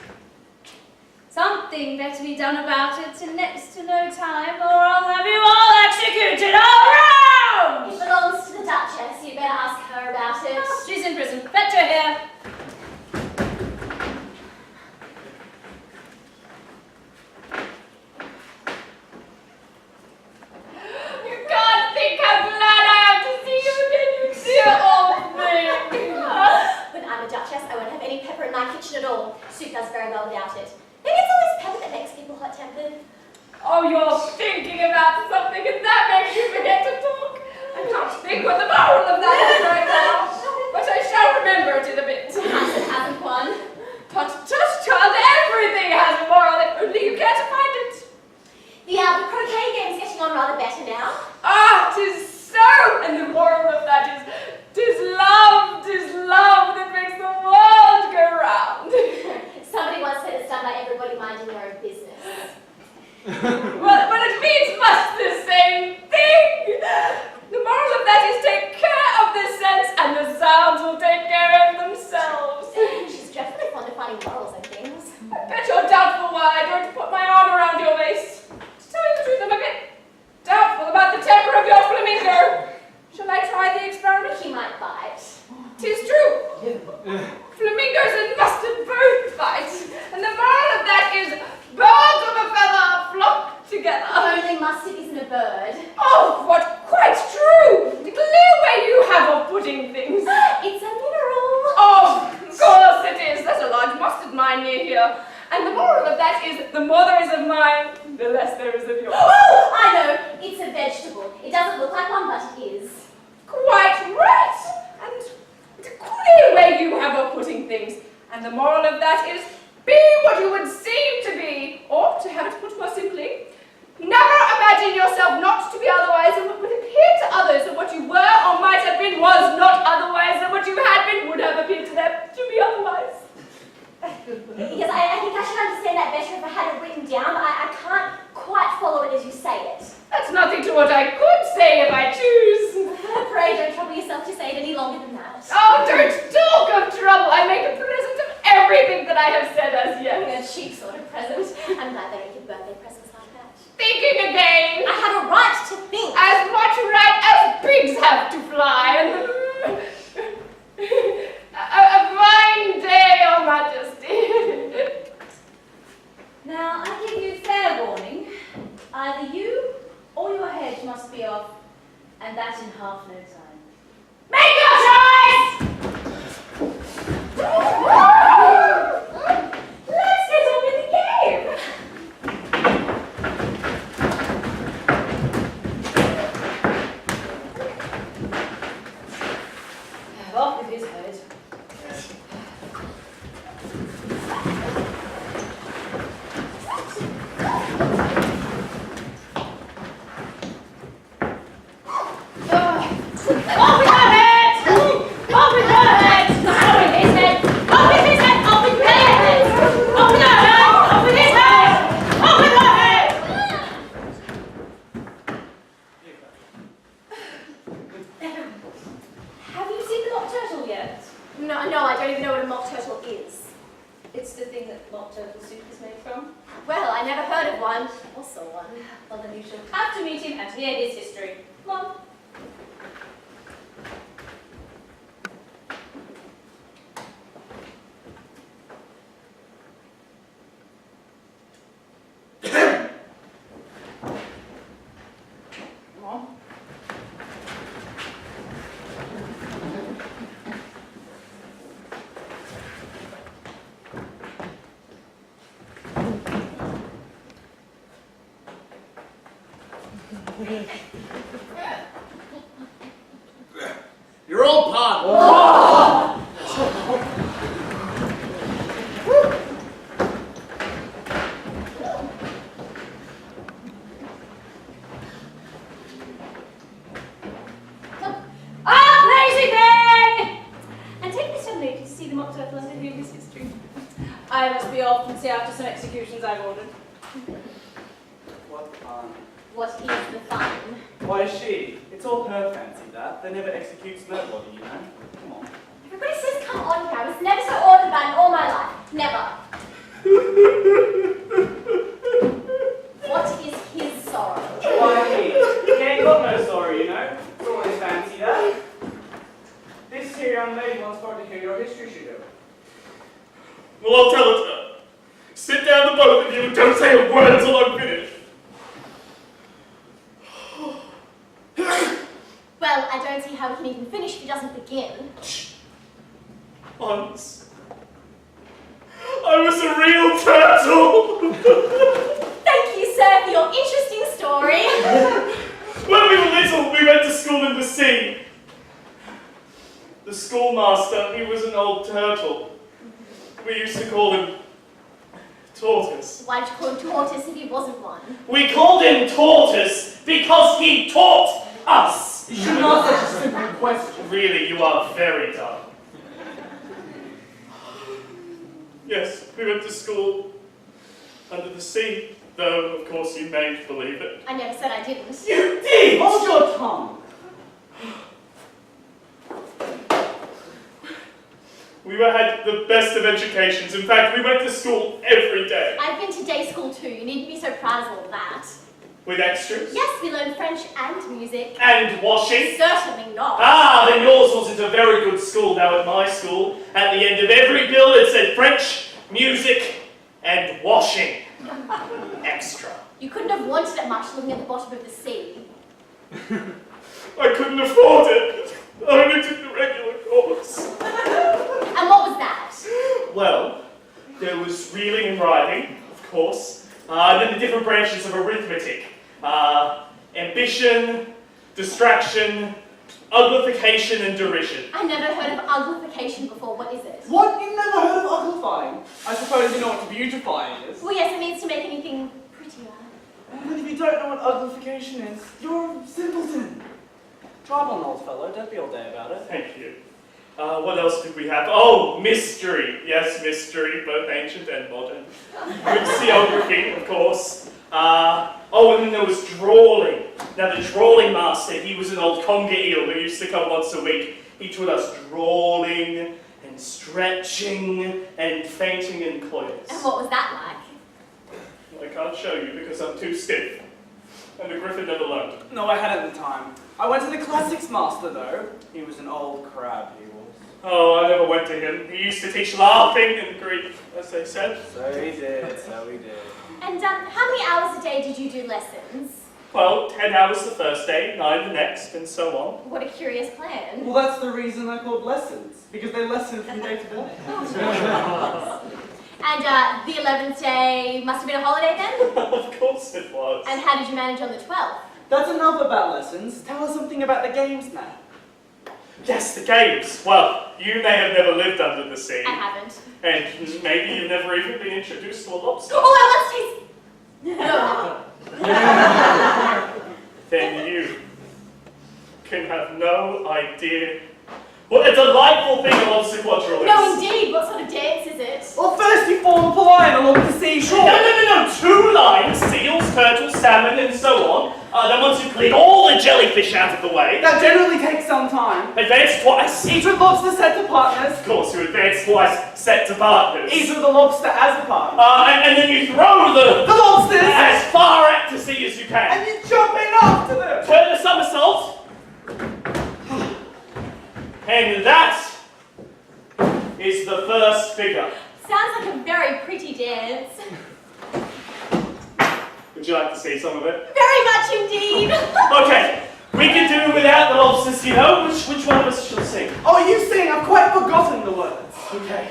Speaker 10: Something better be done about it in next to no time, or I'll have you all executed all round!
Speaker 2: It belongs to the Duchess. You better ask her about it.
Speaker 10: Oh, she's in prison. Fetch her here.
Speaker 3: You can't think how glad I am to see you again, you dear old thing.
Speaker 2: When I'm a Duchess, I won't have any pepper in my kitchen at all. Soup does very well without it. Maybe it's always pepper that makes people hot-tempered.
Speaker 3: Oh, you're thinking about something and that makes you forget to talk. I can't think what the moral of that is right now, but I shall remember it in a bit.
Speaker 2: It hasn't one.
Speaker 3: Tut, child, everything has a moral if only you care to find it.
Speaker 2: The croquet game's getting on rather better now.
Speaker 3: Ah, 'tis so, and the moral of that is, 'tis love that makes the world go round.
Speaker 2: Somebody once said it's done by everybody minding their own business.
Speaker 3: Well, but it means much the same thing. The moral of that is take care of the sense and the sounds will take care of themselves.
Speaker 2: She's dreadfully fond of finding morals and things.
Speaker 3: I bet you're doubtful why I don't put my arm around your waist. To tell you the truth, I'm a bit doubtful about the temper of your flamingo. Shall I try the experiment?
Speaker 2: He might bite.
Speaker 3: 'Tis true. Flamingos and mustard both bite. And the moral of that is birds of a feather flock together.
Speaker 2: Only mustard isn't a bird.
Speaker 3: Oh, what quite true! The clear way you have of putting things.
Speaker 2: It's a mineral.
Speaker 3: Oh, of course it is. There's a large mustard mine near here. And the moral of that is the more there is of mine, the less there is of yours.
Speaker 2: Oh, I know. It's a vegetable. It doesn't look like one, but it is.
Speaker 3: Quite right. And it's a clear way you have of putting things. And the moral of that is be what you would seem to be. Or, to have it put more simply, never imagine yourself not to be otherwise than what would appear to others that what you were or might have been was not otherwise than what you had been would have appeared to them to be otherwise.
Speaker 2: Yes, I think I should understand that better if I had it written down. I can't quite follow it as you say it.
Speaker 3: That's nothing to what I could say if I choose.
Speaker 2: Pray don't trouble yourself to say it any longer than that.
Speaker 3: Oh, don't talk of trouble. I make a present of everything that I have said as yet.
Speaker 2: A cheap sort of present. I'm glad they don't give birthday presents like that.
Speaker 3: Thinking again.
Speaker 2: I have a right to think.
Speaker 3: As much right as pigs have to fly. A fine day, Your Majesty.
Speaker 5: Now, I give you fair warning. Either you or your head must be off, and that in half no time.
Speaker 10: Make your choice!
Speaker 2: Let's get on with the game.
Speaker 10: Off with his head. Off with her head! Off with her head! Off with his head! Off with his head! Off with their head! Off with her head! Off with his head! Off with her head!
Speaker 5: Have you seen the mock turtle yet?
Speaker 2: No, I don't even know what a mock turtle is.
Speaker 5: It's the thing that mock turtle soup is made from.
Speaker 2: Well, I never heard of one. Or saw one.
Speaker 5: Well, then you shall have to meet him and hear his history. Come on.
Speaker 14: You're all pardoned.
Speaker 10: Lazy thing! And take this young lady to see the mock turtle under Hughes history. I must be off and see after some executions I've ordered.
Speaker 15: What fun.
Speaker 10: What is the fun?
Speaker 15: Why, she. It's all her fancy, that. They never executes nobody, you know. Come on.
Speaker 10: Everybody says come on here. I was never so ordered by in all my life. Never. What is his sorrow?
Speaker 15: Why, he ain't got no sorrow, you know. It's always fancy, that. This here young lady wants for to hear your history, she do.
Speaker 14: Well, I'll tell it to her. Sit down, the both of you, and don't say a word until I'm finished.
Speaker 10: Well, I don't see how he can even finish if he doesn't begin.
Speaker 14: Once, I was a real turtle.
Speaker 10: Thank you, sir, for your interesting story.
Speaker 14: When we were little, we went to school in the sea. The schoolmaster, he was an old turtle. We used to call him Tortoise.
Speaker 10: Why did you call him Tortoise if he wasn't one?
Speaker 14: We called him Tortoise because he taught us.
Speaker 15: You should not such a simple question.
Speaker 14: Really, you are very dumb. Yes, we went to school under the sea, though, of course, you mayn't believe it.
Speaker 10: I never said I didn't.
Speaker 14: You did!
Speaker 15: Hold your tongue.
Speaker 14: We had the best of educations. In fact, we went to school every day.
Speaker 10: I've been to day school too. You needn't be so proud of all of that.
Speaker 14: With extras?
Speaker 10: Yes, we learned French and music.
Speaker 14: And washing?
Speaker 10: Certainly not.
Speaker 14: Ah, then yours wasn't a very good school. Now at my school, at the end of every bill it said French, music, and washing. Extra.
Speaker 10: You couldn't have wanted it much living at the bottom of the sea.
Speaker 14: I couldn't afford it. I only took the regular course.
Speaker 10: And what was that?
Speaker 14: Well, there was reading and writing, of course, and then the different branches of arithmetic. Ambition, distraction, uglification, and derision.
Speaker 10: I never heard of uglification before. What is it?
Speaker 15: What? You've never heard of uglifying? I suppose you know what beautifying is.
Speaker 10: Well, yes, it means to make anything prettier.
Speaker 15: But if you don't know what uglification is, you're a simpleton. Drive on, old fellow. Don't be all day about it.
Speaker 14: Thank you. What else did we have? Oh, mystery. Yes, mystery, both ancient and modern. Museography, of course. Oh, and then there was drawing. Now, the drawing master, he was an old conger eel who used to come once a week. He taught us drawing and stretching and fainting in coils.
Speaker 10: And what was that like?
Speaker 14: I can't show you because I'm too stiff. And the griffin never learned.
Speaker 15: No, I hadn't the time. I went to the classics master, though. He was an old crab, he was.
Speaker 14: Oh, I never went to him. He used to teach laughing and Greek, as they said.
Speaker 15: So he did, so he did.
Speaker 10: And how many hours a day did you do lessons?
Speaker 14: Well, 10 hours the first day, 9 the next, and so on.
Speaker 10: What a curious plan.
Speaker 15: Well, that's the reason they're called lessons. Because they lesson from day to day.
Speaker 10: And the 11th day must have been a holiday then?
Speaker 14: Of course it was.
Speaker 10: And how did you manage on the 12th?
Speaker 15: That's enough about lessons. Tell us something about the games now.
Speaker 14: Yes, the games. Well, you may have never lived under the sea.
Speaker 10: I haven't.
Speaker 14: And maybe you've never even been introduced to a lobster.
Speaker 10: Oh, I want to taste... No.
Speaker 14: Then you can have no idea what a delightful thing a lobster quadrille is.
Speaker 10: No, indeed. What sort of dance is it?
Speaker 15: Well, first you form up a line along the seashore.
Speaker 14: No. 2 lines, seals, turtles, salmon, and so on. Then once you clean all the jellyfish out of the way.
Speaker 15: That generally takes some time.
Speaker 14: Advance twice.
Speaker 15: Each with lobster set to partners.
Speaker 14: Of course, you advance twice, set to partners.
Speaker 15: Each with the lobster as a partner.
Speaker 14: And then you throw the
Speaker 15: lobsters
Speaker 14: as far out to sea as you can.
Speaker 15: And you jump in after them.
Speaker 14: Turn a somersault. And that is the first figure.
Speaker 10: Sounds like a very pretty dance.
Speaker 14: Would you like to see some of it?
Speaker 10: Very much indeed.
Speaker 14: Okay, we can do without the lobsters, you know. Which one of us shall sing?
Speaker 15: Oh, you sing. I've quite forgotten the words.
Speaker 14: Okay.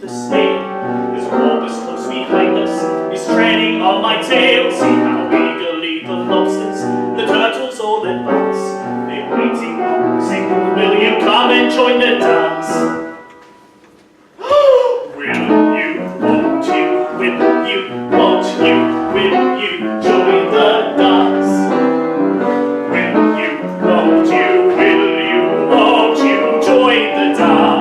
Speaker 14: the snail. There's a porpoise close behind us, he's treading on my tail. See how eagerly the lobsters, the turtles all advance. They're waiting on the signal, will you come and join the dance? Will you, won't you, will you, won't you, will you join the dance? Will you, won't you, will you, won't you join the dance?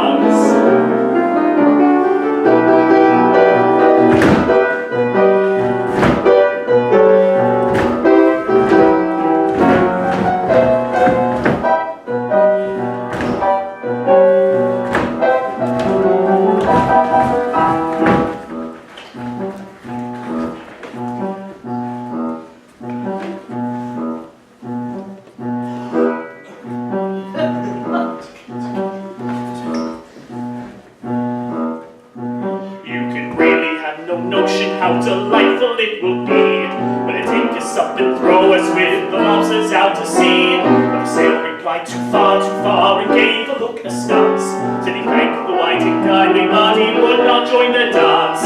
Speaker 14: How delightful it will be when they take us up and throw us with the lobsters out to sea. But the sailor replied too far, and gave the look askance. Said he thanked the whiting kindly, but he would not join the dance.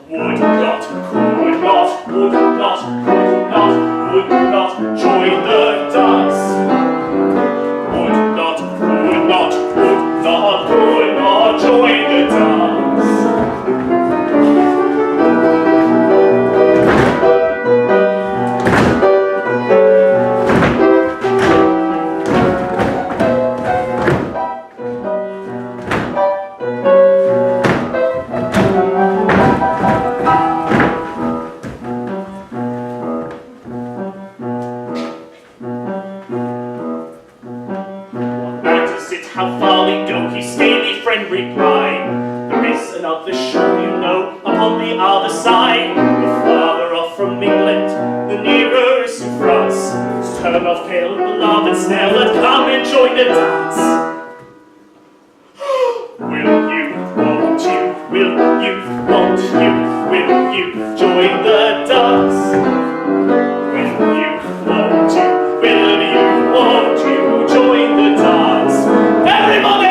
Speaker 14: Would not, could not, would not, could not, would not join the dance. Would not, could not, would not, could not join the dance. How far we go, his scaly friend replied. There is another shore, you know, upon the other side. The farther off from England, the nearer is to France. So turn off pale, beloved snail, and come and join the dance. Will you, won't you, will you, won't you, will you join the dance? Will you, won't you, will you, won't you join the dance? Everybody!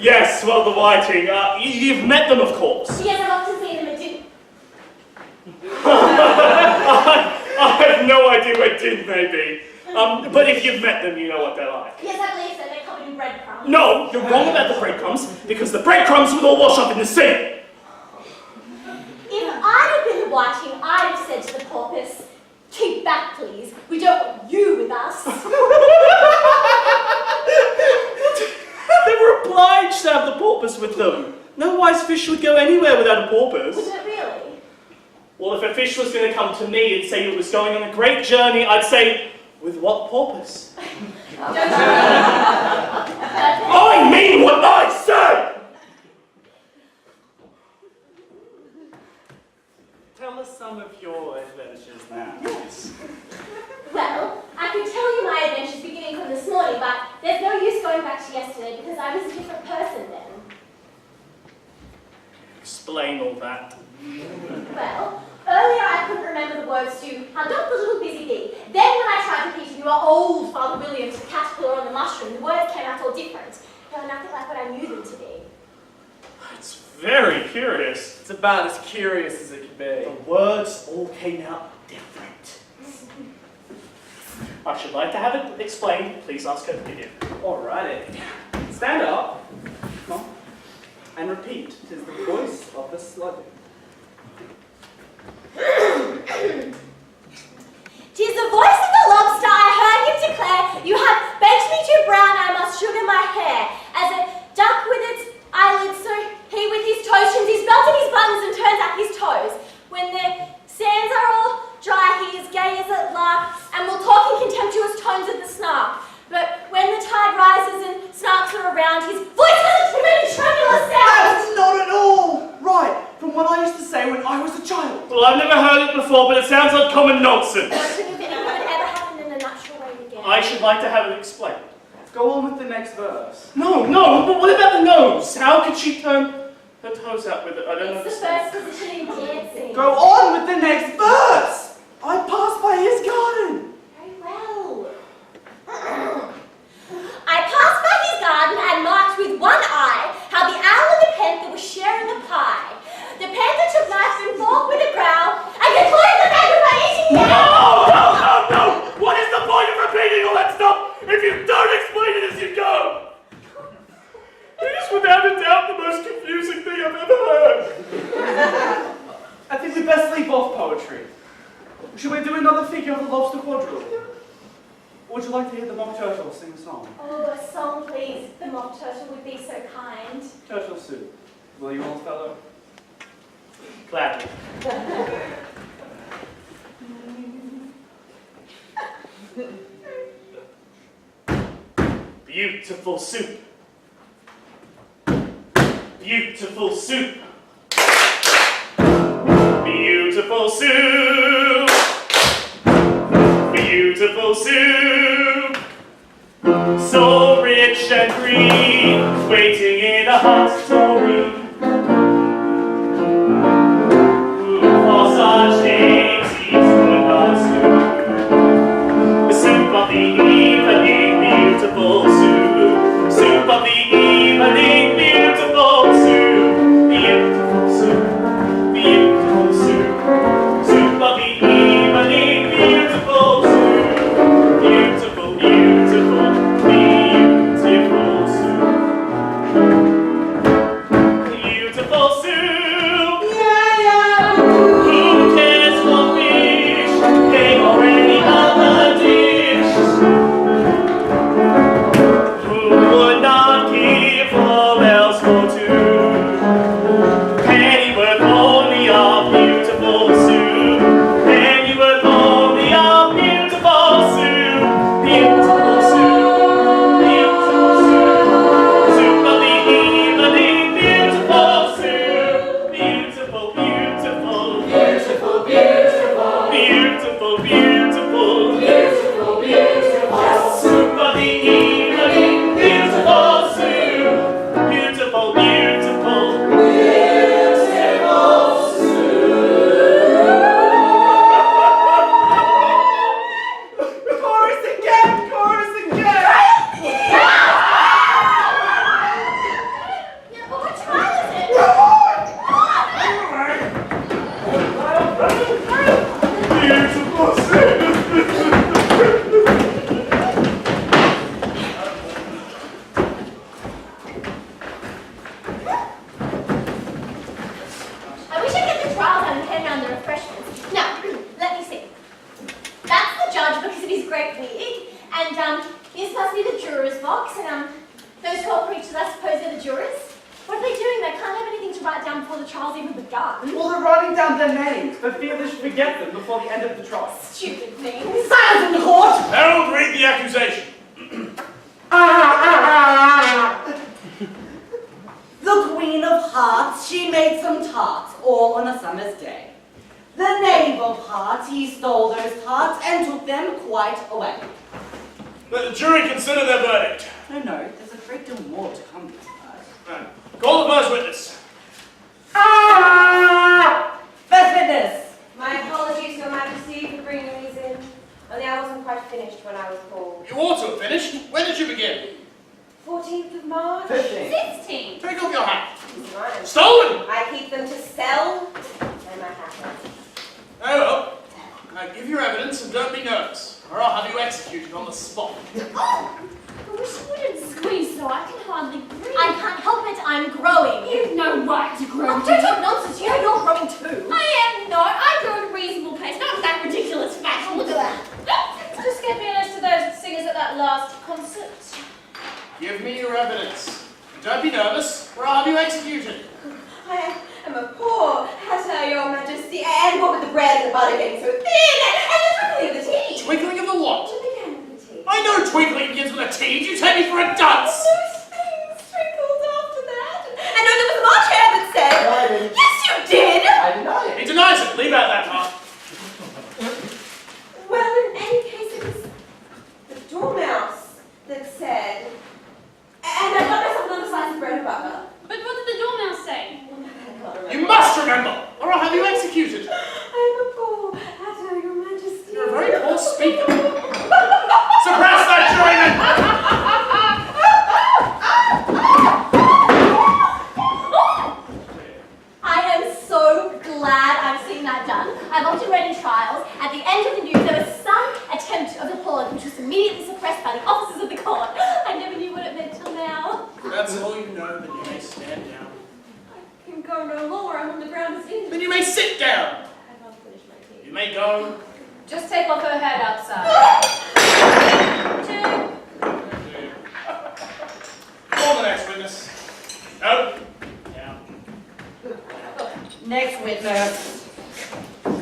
Speaker 14: Yes, well, the whiting. You've met them, of course.
Speaker 5: Yes, I've often seen them at dinner.
Speaker 14: I have no idea where Din may be. But if you've met them, you know what they're like.
Speaker 5: Yes, I believe so. They're covered in breadcrumbs.
Speaker 14: No, you're wrong about the breadcrumbs, because the breadcrumbs would all wash up in the sea.
Speaker 5: If I'd have been the whiting, I'd have said to the porpoise, "Keep back, please. We don't want you with us."
Speaker 14: They were obliged to have the porpoise with them. No wise fish would go anywhere without a porpoise.
Speaker 5: Wouldn't it really?
Speaker 14: Well, if a fish was going to come to me and say it was going on a great journey, I'd say, with what porpoise? I mean what I say!
Speaker 15: Tell us some of your adventures now.
Speaker 14: Yes.
Speaker 5: Well, I could tell you my adventures beginning from this morning, but there's no use going back to yesterday because I was a different person then.
Speaker 14: Explain all that.
Speaker 5: Well, earlier I couldn't remember the words to "How doth the little busy bee." Then when I tried to repeat "You are old, Father William" to the caterpillar on the mushroom, the words came out all different. They were nothing like what I knew them to be.
Speaker 14: It's very curious.
Speaker 15: It's about as curious as it can be.
Speaker 14: The words all came out different. I should like to have it explained. Please ask her to begin.
Speaker 15: Alrighty. Stand up. Come on. And repeat. 'Tis the voice of the sluggard.
Speaker 5: 'Tis the voice of the lobster, I heard him declare, "You have baked me too brown, I must sugar my hair." As a duck with its eyelids, so he with his toes trims his belt and his buttons and turns up his toes. When the sands are all dry, he is gay as a lark, and will talk in contemptuous tones of the snark. But when the tide rises and snarks are around, his voice
Speaker 15: say when I was a child.
Speaker 14: Well, I've never heard it before, but it sounds like common nonsense.
Speaker 5: Nothing of anyone ever happened in a natural way again.
Speaker 14: I should like to have it explained.
Speaker 15: Go on with the next verse.
Speaker 14: No, but what about the nose? How could she turn her toes out with it? I don't
Speaker 5: It's the
Speaker 14: understand.
Speaker 5: first position in dancing.
Speaker 15: Go on with the next verse. I passed by his garden.
Speaker 5: Very well. I passed by his garden and marked with one eye how the owl and the panther were sharing a pie. The panther took knife and fork with a growl and concluded that they were eating the owl.
Speaker 14: No! What is the point of repeating all that stuff if you don't explain it as you go? It is without a doubt the most confusing thing I've ever heard.
Speaker 15: I think we best leave off poetry. Should we do another figure of the lobster quadrille? Or would you like to hear the mock turtle sing a song?
Speaker 5: Oh, a song, please. The mock turtle would be so kind.
Speaker 15: Turtle soup. Will you, old fellow?
Speaker 14: Gladly. Beautiful soup. Beautiful soup. Beautiful soup. Beautiful soup. So rich and green, waiting in a hot tureen. For such dainties could not stoop. The soup of the evening, beautiful soup. Soup of the evening, beautiful soup. Beautiful soup. Beautiful soup. Soup of the evening, beautiful soup. Beautiful, beautiful, beautiful soup. Beautiful soup. Who cares for fish? They already have a dish. Who would not give all else for two? Pennyworth only of beautiful soup. Pennyworth only of beautiful soup. Beautiful soup. Beautiful soup. Soup of the evening. Beautiful soup. Beautiful, beautiful. Beautiful, beautiful. Beautiful, beautiful. Beautiful, beautiful. Soup of the evening. Beautiful soup. Beautiful, beautiful. Beautiful
Speaker 15: Chorus again! Chorus again!
Speaker 5: Yeah, but what trial is it?
Speaker 14: Beautiful soup.
Speaker 5: I wish I could get the trial done and hand around the refreshments. Now, let me see. That's the judge because of his great wig, and this must be the juror's box, and those 12 creatures, I suppose, are the jurors. What are they doing? They can't have anything to write down before the trial's even begun.
Speaker 15: Well, they're writing down their names, for fear they should forget them before the end of the trial.
Speaker 5: Stupid things.
Speaker 15: Silence in the court!
Speaker 8: Harold, read the accusation.
Speaker 16: The Queen of Hearts, she made some tarts, all on a summer's day. The Knave of Hearts, he stole those tarts and took them quite away.
Speaker 8: Let the jury consider their verdict.
Speaker 16: No, there's a great deal more to come to this.
Speaker 8: Call the first witness.
Speaker 16: First witness!
Speaker 12: My apologies, Your Majesty, for bringing these in. Only I wasn't quite finished when I was called.
Speaker 8: You ought to have finished. When did you begin?
Speaker 12: 14th of March?
Speaker 5: 16.
Speaker 8: Take off your hat.
Speaker 12: It's mine.
Speaker 8: Stolen!
Speaker 12: I keep them to sell, and my hat.
Speaker 8: Oh well. Now give your evidence and don't be nervous, or I'll have you executed on the spot.
Speaker 5: I wish you wouldn't squeeze so I can hardly breathe. I can't help it, I'm growing.
Speaker 10: You've no right to grow.
Speaker 5: Oh, don't talk nonsense, you know you're growing too.
Speaker 10: I am not. I grow at a reasonable pace, not that ridiculous fashion. Look at that.
Speaker 3: Just get me a list of those singers at that last concert.
Speaker 8: Give me your evidence. And don't be nervous, or I'll have you executed.
Speaker 12: I am a poor hatter, Your Majesty, and what with the bread and the butter getting so thin, and the twinkling of the tea.
Speaker 8: Twinkling of the what?
Speaker 12: Twinkling of the tea.
Speaker 8: I know twinkling begins with a T. You take me for a dunce.
Speaker 12: Those things twinkled after that. And no, there was a March hare that said,
Speaker 11: No, I didn't.
Speaker 12: yes, you did.
Speaker 11: I did not.
Speaker 15: or I'll have you executed.
Speaker 12: I'm a poor actor, Your Majesty.
Speaker 15: You're a very poor speaker. Suppress that juryman!
Speaker 5: I am so glad I've seen that done. I've often read in trials, at the end of the news there was some attempt of apology which was immediately suppressed by the officers of the court. I never knew what it meant till now.
Speaker 15: That's all you know, then you may stand down.
Speaker 5: I can go no longer, I'm on the ground as in.
Speaker 15: Then you may sit down.
Speaker 5: I'll finish my tea.
Speaker 15: You may go.
Speaker 3: Just take off her head outside.
Speaker 15: Call the next witness. No. Down.
Speaker 16: Next witness.
Speaker 15: Give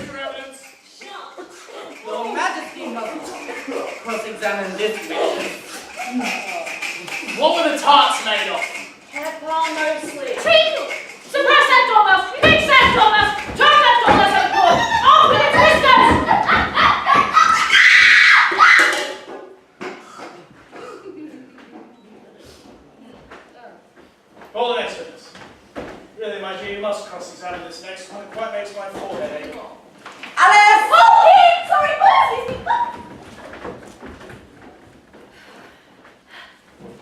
Speaker 15: your evidence.
Speaker 16: Your Majesty must cross-examine this witness.
Speaker 15: What were the tarts made of?
Speaker 3: Pepper mostly. Treacle! Suppress that dormouse! Fix that dormouse! Turn that dormouse out of court! Open its whiskers!
Speaker 15: Call the next witness. Really, my dear, you must cross-examine this next one. It quite makes my forehead ache.
Speaker 16: Alice!
Speaker 5: Oh, Pete! Sorry, excuse me.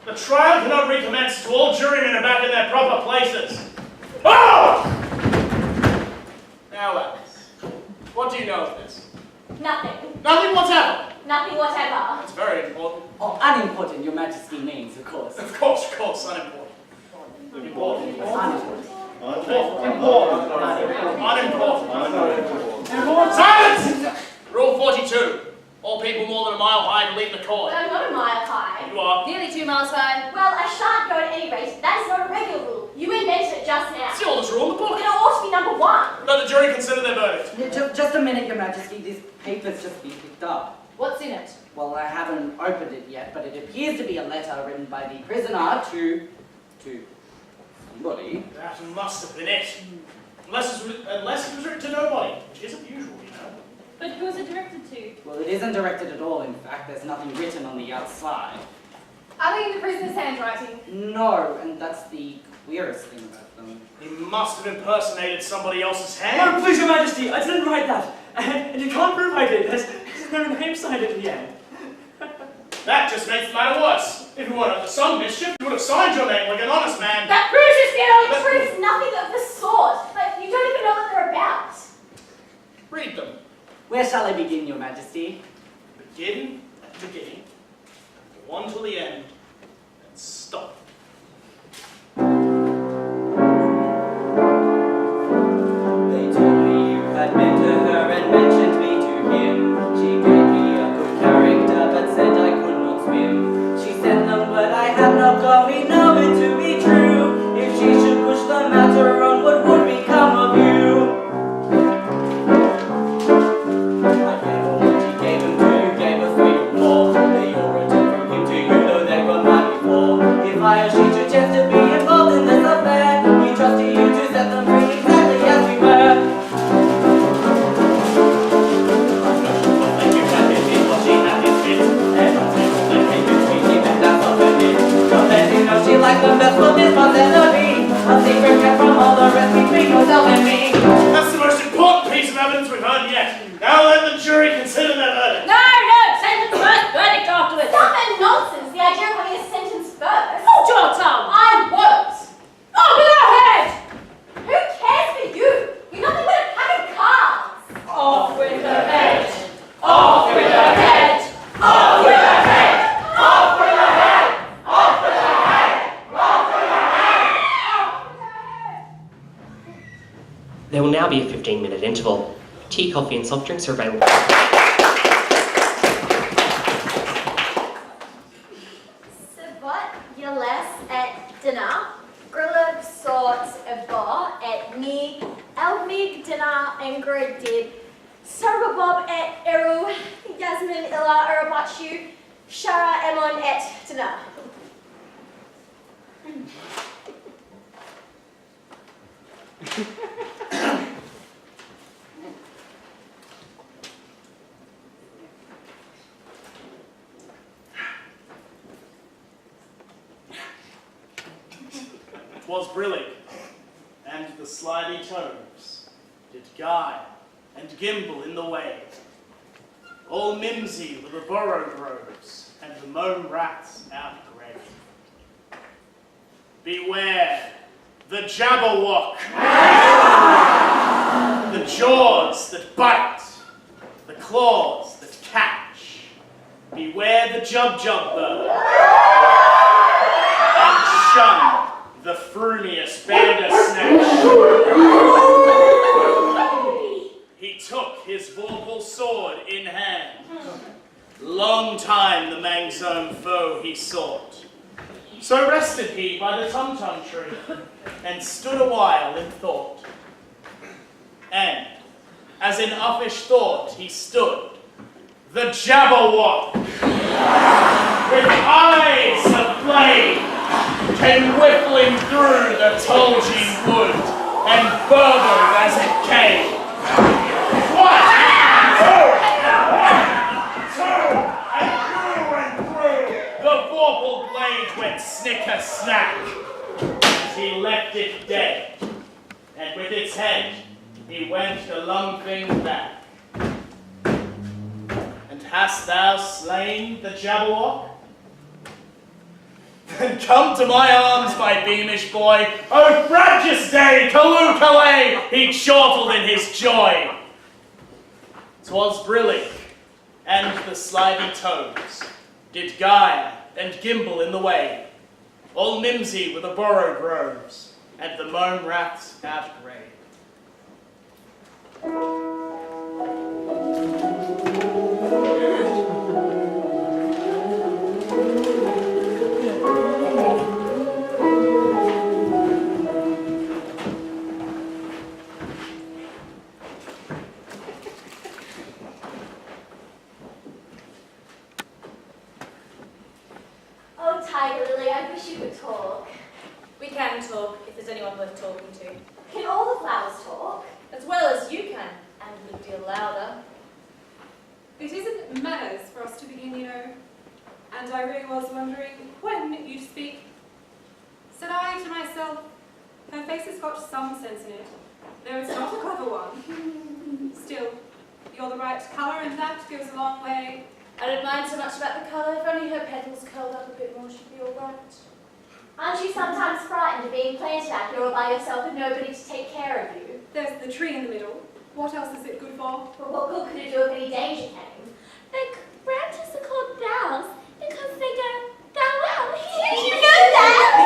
Speaker 15: The trial cannot recommence until all jurymen are back in their proper places. Oh! Now, Alice, what do you know of this?
Speaker 5: Nothing.
Speaker 15: Nothing whatever.
Speaker 5: Nothing whatever.
Speaker 15: That's very important.
Speaker 16: Oh, unimportant, Your Majesty means, of course.
Speaker 15: Of course, unimportant. Important.
Speaker 16: Unimportant.
Speaker 15: Unimportant. Silence! Rule 42. All people more than a mile high to leave the court.
Speaker 5: Well, I'm not a mile high.
Speaker 15: You are.
Speaker 3: Nearly 2 miles high.
Speaker 5: Well, I shan't go at any rate. That is not a regular rule. You invented it just now.
Speaker 15: It's the oldest rule in the book.
Speaker 5: Then it ought to be number 1.
Speaker 15: Let the jury consider their verdict.
Speaker 16: Just a minute, Your Majesty. This paper's just been picked up.
Speaker 3: What's in it?
Speaker 16: Well, I haven't opened it yet, but it appears to be a letter written by the prisoner to somebody.
Speaker 15: That must have been it. Unless it was written to nobody, which isn't usual, you know.
Speaker 10: But who is it directed to?
Speaker 16: Well, it isn't directed at all, in fact. There's nothing written on the outside.
Speaker 3: Are they in the prisoner's handwriting?
Speaker 16: No, and that's the queerest thing about them.
Speaker 15: He must have impersonated somebody else's hand.
Speaker 8: No, please, Your Majesty, I didn't write that. And you can't prove I did. There's no name signed at the end.
Speaker 15: That just makes the matter worse. If you weren't up to some mischief, you would have signed your name like an honest man.
Speaker 3: That proves your skill!
Speaker 5: It proves nothing of the sort. Like, you don't even know what they're about.
Speaker 15: Read them.
Speaker 16: Where shall I begin, Your Majesty?
Speaker 15: Begin at the beginning, go on till the end, and stop.
Speaker 16: They told me you had been to her and mentioned me to him. She gave me a good character but said I could not swim. She sent them but I had not got we know it to be true. If she should push the matter on, what would become of you? I gave her what she gave him to you, gave her 3 or 4. They all returned from him to you, though they were mine before. If I or she should chance to be involved in this affair, we trusted you to set them free exactly as we were. She liked them best, but this must ever be a secret kept from all the rest between yourself and me.
Speaker 15: That's the most important piece of evidence we've heard yet. Now let the jury consider their verdict.
Speaker 3: No, sentence first, verdict afterwards.
Speaker 5: Stuff and nonsense. The idea of having a sentence first.
Speaker 3: Hold your tongue.
Speaker 5: I won't.
Speaker 3: Open your head!
Speaker 5: Who cares for you? You're nothing but a pack of cards.
Speaker 3: Off with her head! Off with her head! Off with her head! Off with her head! Off with her head! Off with her head!
Speaker 17: There will now be a 15-minute interval. Tea, coffee and soft drinks are available.
Speaker 5: Sabot Yeles at dinner. Grillab sort of bar at me. Elmig dinner and did. Sarbabob at Eru. Yasmin Illa Arabachu. Shara Emon at dinner.
Speaker 15: 'twas Brillig, and the slimy toves did guile and gimble in the way. All mimsy were the burrow groves, and the mome rats outgrave. Beware the Jabberwock, the jaws that bite, the claws that catch. Beware the Jub-Jub bird, and shun the frumious Bandersnatch. He took his vorpal sword in hand. Long time the Mangzome foe he sought. So rested he by the Tum-Tum tree, and stood a while in thought. And, as in uffish thought he stood, the Jabberwock, with eyes of flame, came whiffling through the tulgey wood, and burbled as it came. One, two, and through. The vorpal blade went snicker-snack, as he left it dead, and with its head he went galumphing back. And hast thou slain the Jabberwock? Then come to my arms, my beamish boy. O frabjous day, Callooh-Callay, he chortled in his joy. 'Twas Brillig, and the slimy toves did guile and gimble in the way. All mimsy were the burrow groves, and the mome rats outgrave.
Speaker 5: Oh, Tiger Lily, I wish you could talk.
Speaker 10: We can talk if there's anyone worth talking to.
Speaker 5: Can all the flowers talk?
Speaker 10: As well as you can, and a good deal louder.
Speaker 4: It isn't manners for us to begin, you know. And I really was wondering when you'd speak. Said I to myself, her face has got some sense in it, though it's not a clever one. Still, you're the right colour, and that goes a long way.
Speaker 10: I don't mind so much about the colour, if only her petals curled up a bit more, she'd be all right.
Speaker 5: Aren't you sometimes frightened of being planted out here all by yourself with nobody to take care of you?
Speaker 4: There's the tree in the middle. What else is it good for?
Speaker 5: But what good could it do if any danger came?
Speaker 2: The branches are called boughs because they go down well.
Speaker 5: Did you know that?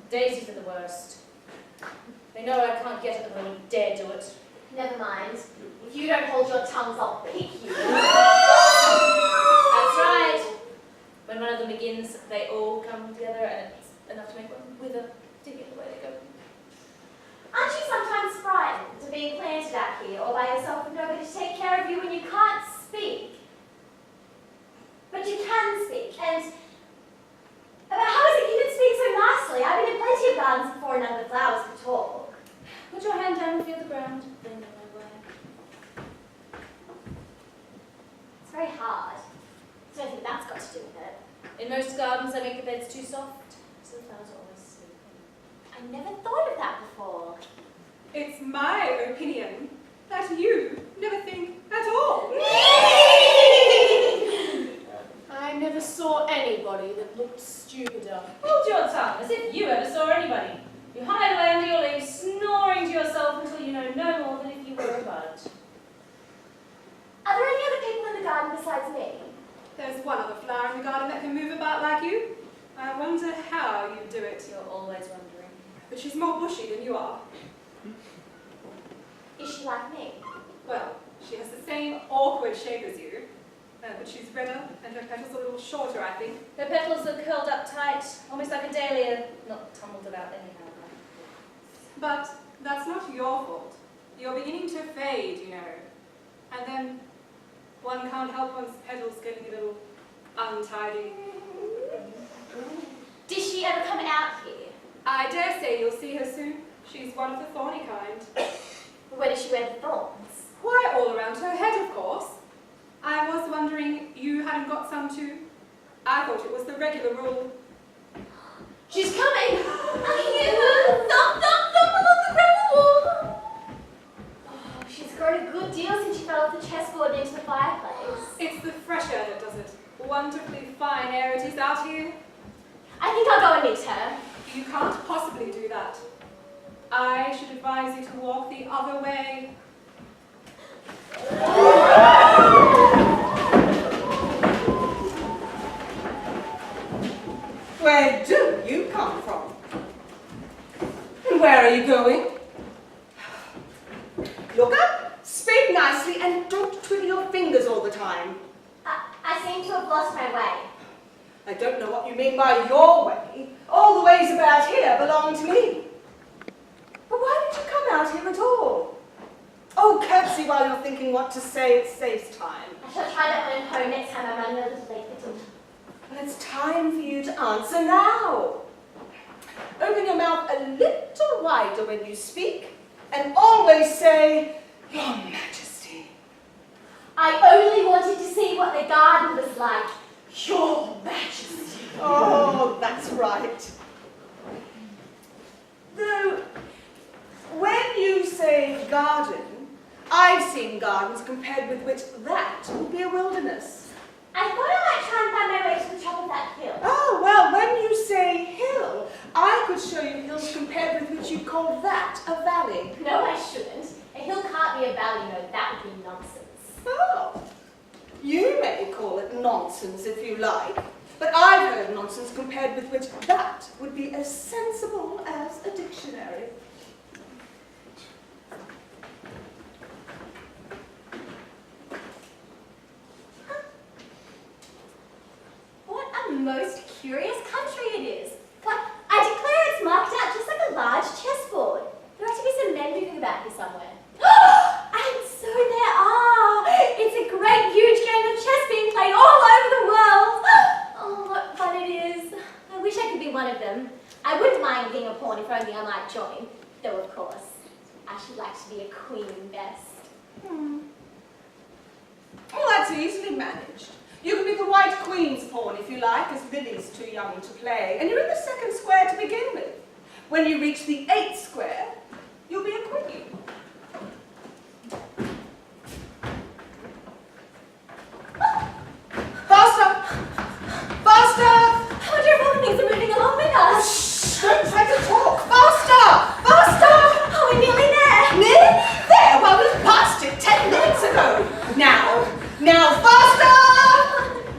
Speaker 10: Daisies are the worst. They know I can't get at them when you dare do it.
Speaker 5: Never mind. If you don't hold your tongues, I'll pick you.
Speaker 10: That's right. When one of them begins, they all come together, and it's enough to make one wither to get the way they go.
Speaker 5: Aren't you sometimes frightened of being planted out here all by yourself with nobody to take care of you when you can't speak? But you can speak, and about how is it you can speak so nicely? I've been in plenty of gardens before none of the flowers could talk.
Speaker 10: Put your hand down and feel the ground, then know my way.
Speaker 5: It's very hard. I don't think that's got to do with it.
Speaker 10: In most gardens, I make the beds too soft, so the flowers are always sleeping.
Speaker 5: I never thought of that before.
Speaker 4: It's my opinion that you never think at all.
Speaker 10: I never saw anybody that looked stupider. Hold your tongue, as if you ever saw anybody. You hide away under your leaves, snoring to yourself until you know no more than if you were a bud.
Speaker 5: Are there any other people in the garden besides me?
Speaker 4: There's one other flower in the garden that can move about like you. I wonder how you do it.
Speaker 10: You're always wondering.
Speaker 4: But she's more bushy than you are.
Speaker 5: Is she like me?
Speaker 4: Well, she has the same awkward shape as you, but she's redder and her petals a little shorter, I think.
Speaker 10: Her petals are curled up tight, almost like a dahlia, not tumbled about anyhow.
Speaker 4: But that's not your fault. You're beginning to fade, you know. And then one can't help one's petals getting a little untidy.
Speaker 5: Did she ever come out here?
Speaker 4: I dare say you'll see her soon. She's one of the thorny kind.
Speaker 5: Where does she wear the thorns?
Speaker 4: Why, all around her head, of course. I was wondering you hadn't got some too. I thought it was the regular rule.
Speaker 5: She's coming! I hear her! Thump, thump, thump along the gravel wall! Oh, she's grown a good deal since she fell off the chessboard into the fireplace.
Speaker 4: It's the fresh air that does it. Wonderfully fine air it is out here.
Speaker 5: I think I'll go and meet her.
Speaker 4: You can't possibly do that. I should advise you to walk the other way.
Speaker 1: Where do you come from? And where are you going? Look up, speak nicely, and don't twiddle your fingers all the time.
Speaker 5: I seem to have lost my way.
Speaker 1: I don't know what you mean by your way. All the ways about here belong to me. But why did you come out here at all? Oh, curtsy while you're thinking what to say, it saves time.
Speaker 5: I shall try to own home next time I'm running a little late for dinner.
Speaker 1: Well, it's time for you to answer now. Open your mouth a little wider when you speak, and always say, Your Majesty.
Speaker 5: I only wanted to see what the garden was like. Your Majesty.
Speaker 1: Oh, that's right. Though, when you say garden, I've seen gardens compared with which that would be a wilderness.
Speaker 5: I thought I might try and find my way to the top of that hill.
Speaker 1: Oh, well, when you say hill, I could show you hills compared with which you call that a valley.
Speaker 5: No, I shouldn't. A hill can't be a valley, you know. That would be nonsense.
Speaker 1: Oh, you may call it nonsense if you like, but I've heard nonsense compared with which that would be as sensible as a dictionary.
Speaker 5: What a most curious country it is. Why, I declare it's marked out just like a large chessboard. There ought to be some men moving about here somewhere. And so there are! It's a great, huge game of chess being played all over the world. Oh, what fun it is. I wish I could be one of them. I wouldn't mind being a pawn if only I might join. Though, of course, I should like to be a queen best.
Speaker 1: Well, that's easily managed. You can be the White Queen's pawn if you like, as Lily's too young to play, and you're in the second square to begin with. When you reach the 8th square, you'll be a queen. Faster! Faster!
Speaker 5: I wonder if all the things are moving along with us.
Speaker 1: Shh! Don't try to talk! Faster! Faster!
Speaker 5: Oh, we're nearly there.
Speaker 1: Nearly there? Well, we passed it 10 minutes ago. Now, faster!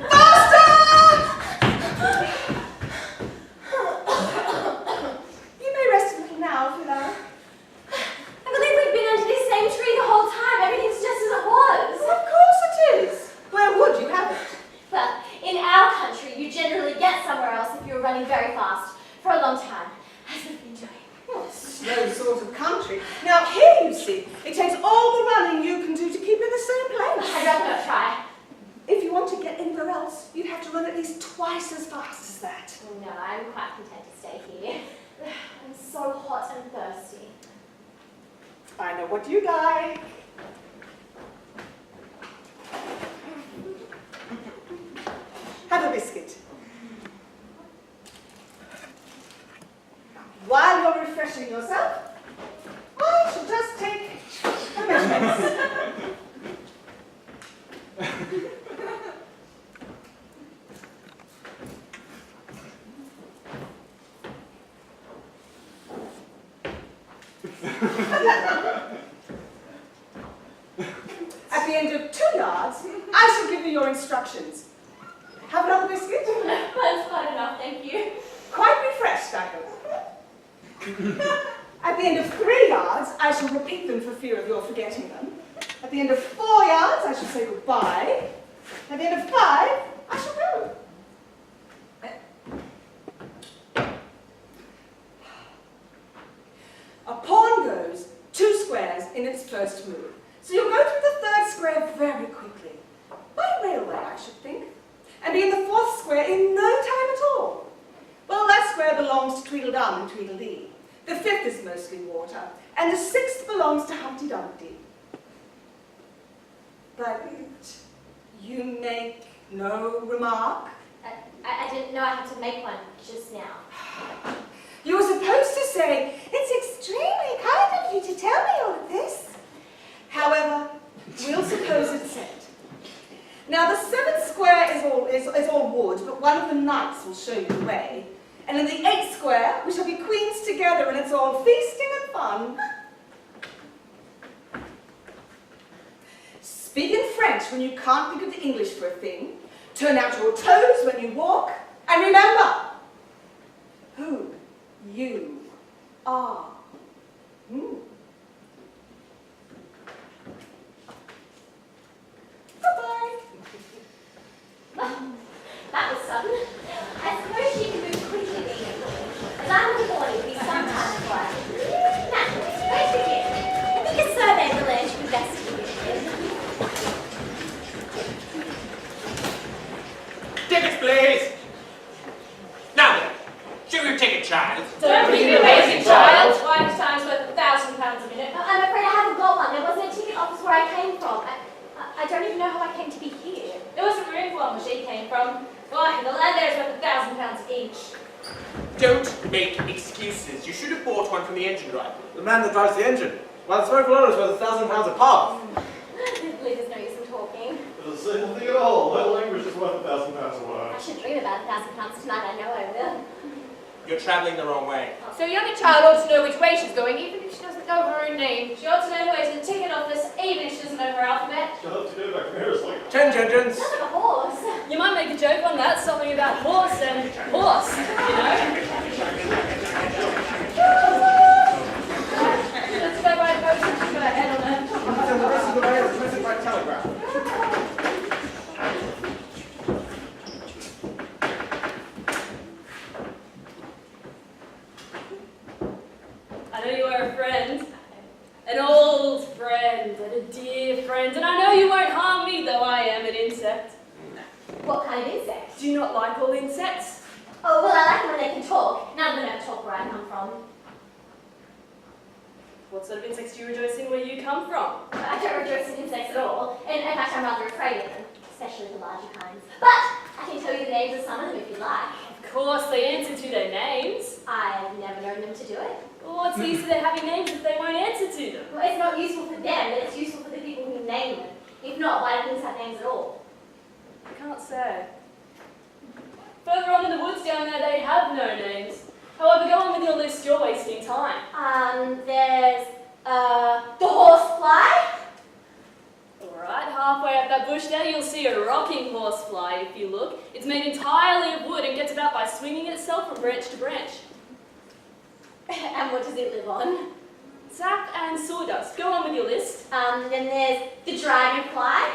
Speaker 1: Faster! You may rest a little now if you like.
Speaker 5: I believe we've been under this same tree the whole time. Everything's just as it was.
Speaker 1: Well, of course it is. Where would you have it?
Speaker 5: Well, in our country, you generally get somewhere else if you're running very fast for a long time, as we've been doing.
Speaker 1: Well, a slow sort of country. Now, here you see, it takes all the running you can do to keep in the same place.
Speaker 5: I'd rather not try.
Speaker 1: If you want to get anywhere else, you'd have to run at least twice as fast as that.
Speaker 5: No, I'm quite content to stay here. I'm so hot and thirsty.
Speaker 1: I know what you like. Have a biscuit. While you're refreshing yourself, I shall just take the measurements. At the end of 2 yards, I shall give you your instructions. Have another biscuit?
Speaker 5: That's quite enough, thank you.
Speaker 1: Quite refreshed, I hope. At the end of 3 yards, I shall repeat them for fear of your forgetting them. At the end of 4 yards, I shall say goodbye. At the end of 5, I shall go. A pawn goes 2 squares in its first move. So you'll go through the 3rd square very quickly. By railway, I should think. And be in the 4th square in no time at all. Well, that square belongs to Tweedledum and Tweedledee. The 5th is mostly water. And the 6th belongs to Humpty Dumpty. But you make no remark.
Speaker 5: I didn't know I had to make one just now.
Speaker 1: You were supposed to say, it's extremely kind of you to tell me all of this. However, we'll suppose it's said. Now, the 7th square is all wood, but one of the knights will show you the way. And in the 8th square, we shall be queens together, and it's all feasting and fun. Speak in French when you can't think of the English for a thing. Turn out your toes when you walk. And remember who you are. Bye-bye.
Speaker 5: That was sudden. I suppose she can move quickly being a boy, as I'm the boy to be some kind of boy. Now, let's begin. I think a survey of the land should be best to begin.
Speaker 9: Tickets, please! Now then, show your ticket, child.
Speaker 10: Don't be a lazy child. Twice times worth £1,000 a minute.
Speaker 5: I'm afraid I haven't got one. There wasn't a ticket office where I came from. I don't even know how I came to be here.
Speaker 10: There wasn't room for one where she came from. Why, the land there's worth £1,000 each.
Speaker 9: Don't make excuses. You should have bought one from the engine driver. The man that drives the engine. While the smoke alone is worth £1,000 a pop.
Speaker 5: There's no use in talking.
Speaker 6: There's a single thing at all. Little English is worth £1,000 a word.
Speaker 5: I should dream about £1,000 tonight. I know I will.
Speaker 9: You're travelling the wrong way.
Speaker 3: So a younger child ought to know which way she's going, even if she doesn't know her own name.
Speaker 10: She ought to know her way to the ticket office, even if she doesn't know her alphabet.
Speaker 6: She'll have to do it back from here, it's like...
Speaker 9: Change engines.
Speaker 5: Sounds like a horse.
Speaker 10: You might make a joke on that, something about horse and horse, you know? Let's go by post and put her head on her.
Speaker 9: The rest of the way is printed by telegraph.
Speaker 10: I know you are a friend, an old friend, and a dear friend, and I know you won't harm me, though I am an insect.
Speaker 5: What kind of insect?
Speaker 10: Do you not like all insects?
Speaker 5: Oh, well, I like them when they can talk. None of them ever talk where I come from.
Speaker 10: What sort of insects do you rejoice in where you come from?
Speaker 5: I don't rejoice in insects at all. In fact, I'm rather afraid of them, especially the larger kinds. But I can tell you the names of some of them if you like.
Speaker 10: Of course, they answer to their names.
Speaker 5: I've never known them to do it.
Speaker 10: Well, what's the use of their having names if they won't answer to them?
Speaker 5: Well, it's not useful for them, but it's useful for the people who name them. If not, why do things have names at all?
Speaker 10: I can't say. Further on in the woods down there, they have no names. However, go on with your list, you're wasting time.
Speaker 5: There's, the horsefly.
Speaker 10: Alright, halfway up that bush there, you'll see a rocking horsefly if you look. It's made entirely of wood and gets about by swinging itself from branch to branch.
Speaker 5: And what does it live on?
Speaker 10: Sap and sawdust. Go on with your list.
Speaker 5: Then there's the dragonfly.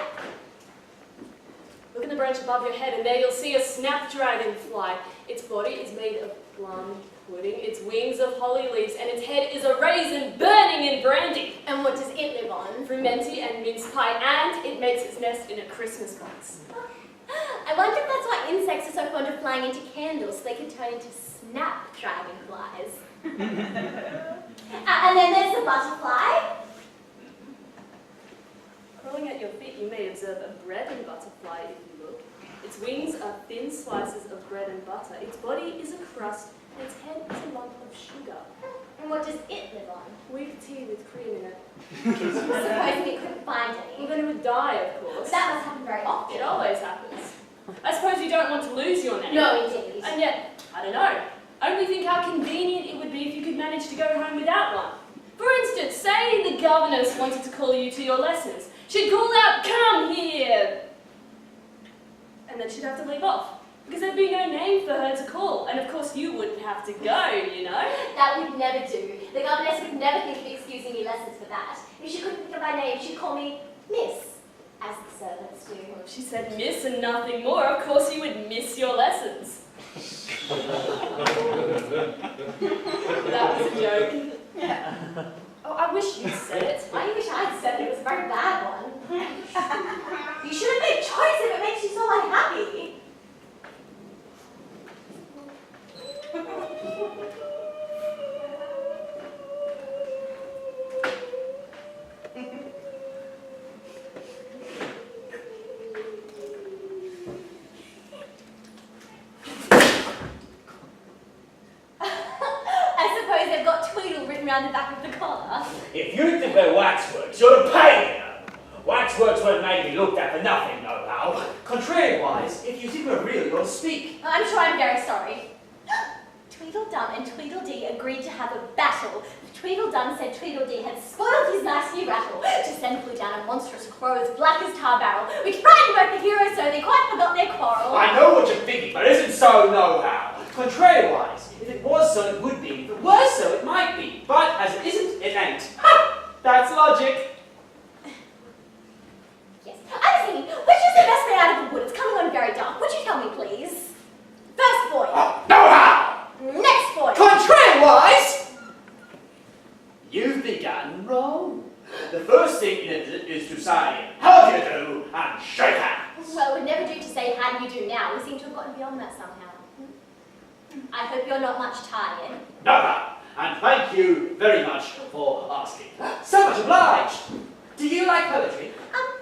Speaker 10: Look at the branch above your head, and there you'll see a snapdragonfly. Its body is made of plum pudding, its wings of holly leaves, and its head is a raisin burning in brandy.
Speaker 5: And what does it live on?
Speaker 10: Frumenty and mince pie, and it makes its nest in a Christmas box.
Speaker 5: I wonder if that's why insects are so fond of flying into candles, so they can turn into snapdragonflies. And then there's the butterfly.
Speaker 10: Crawling at your feet, you may observe a bread and butter fly if you look. Its wings are thin slices of bread and butter. Its body is a crust, and its head is a lump of sugar.
Speaker 5: And what does it live on?
Speaker 10: Weak tea with cream in it.
Speaker 5: Supposing it couldn't find any.
Speaker 10: Well, then it would die, of course.
Speaker 5: That must happen very often.
Speaker 10: It always happens. I suppose you don't want to lose your name.
Speaker 5: No, indeed.
Speaker 10: And yet, I don't know. Only think how convenient it would be if you could manage to go home without one. For instance, say the governess wanted to call you to your lessons. She'd call out, "Come here!" And then she'd have to leave off, because there'd be no name for her to call. And of course you wouldn't have to go, you know?
Speaker 5: That would never do. The governess would never think of excusing me lessons for that. If she couldn't think of my name, she'd call me Miss, as the servants do.
Speaker 10: Well, if she said miss and nothing more, of course you would miss your lessons. That was a joke. Oh, I wish you'd said it.
Speaker 5: I wish I'd said it. It was a very bad one. You shouldn't make choice if it makes you so unhappy. around the back of the collar.
Speaker 8: If you think we're waxworks, you're to pay, you know. Waxworks weren't made to be looked at for nothing, nohow.
Speaker 13: Contrariwise, if you think we're real, you'll speak.
Speaker 5: I'm sure I'm very sorry. Tweedledum and Tweedledee agreed to have a battle. Tweedledum said Tweedledee had spoiled his nice new rattle to send Blue down a monstrous crow as black as tar barrel, which frightened both the heroes so they quite forgot their quarrel.
Speaker 8: I know what you're thinking, but isn't so, nohow. Contrariwise, if it was so, it would be. If it was so, it might be. But as it isn't, it ain't. Ha! That's logic.
Speaker 5: Yes, I was thinking, which is the best way out of the wood? It's coming on very dark. Would you tell me, please? First boy.
Speaker 8: Nohow!
Speaker 5: Next boy.
Speaker 8: Contrariwise, you've begun wrong. The first thing is to say, how do you do, and shake hands.
Speaker 5: Well, it would never do to say, how do you do now? We seem to have gotten beyond that somehow. I hope you're not much tired.
Speaker 8: No, and thank you very much for asking. So much obliged. Do you like poetry?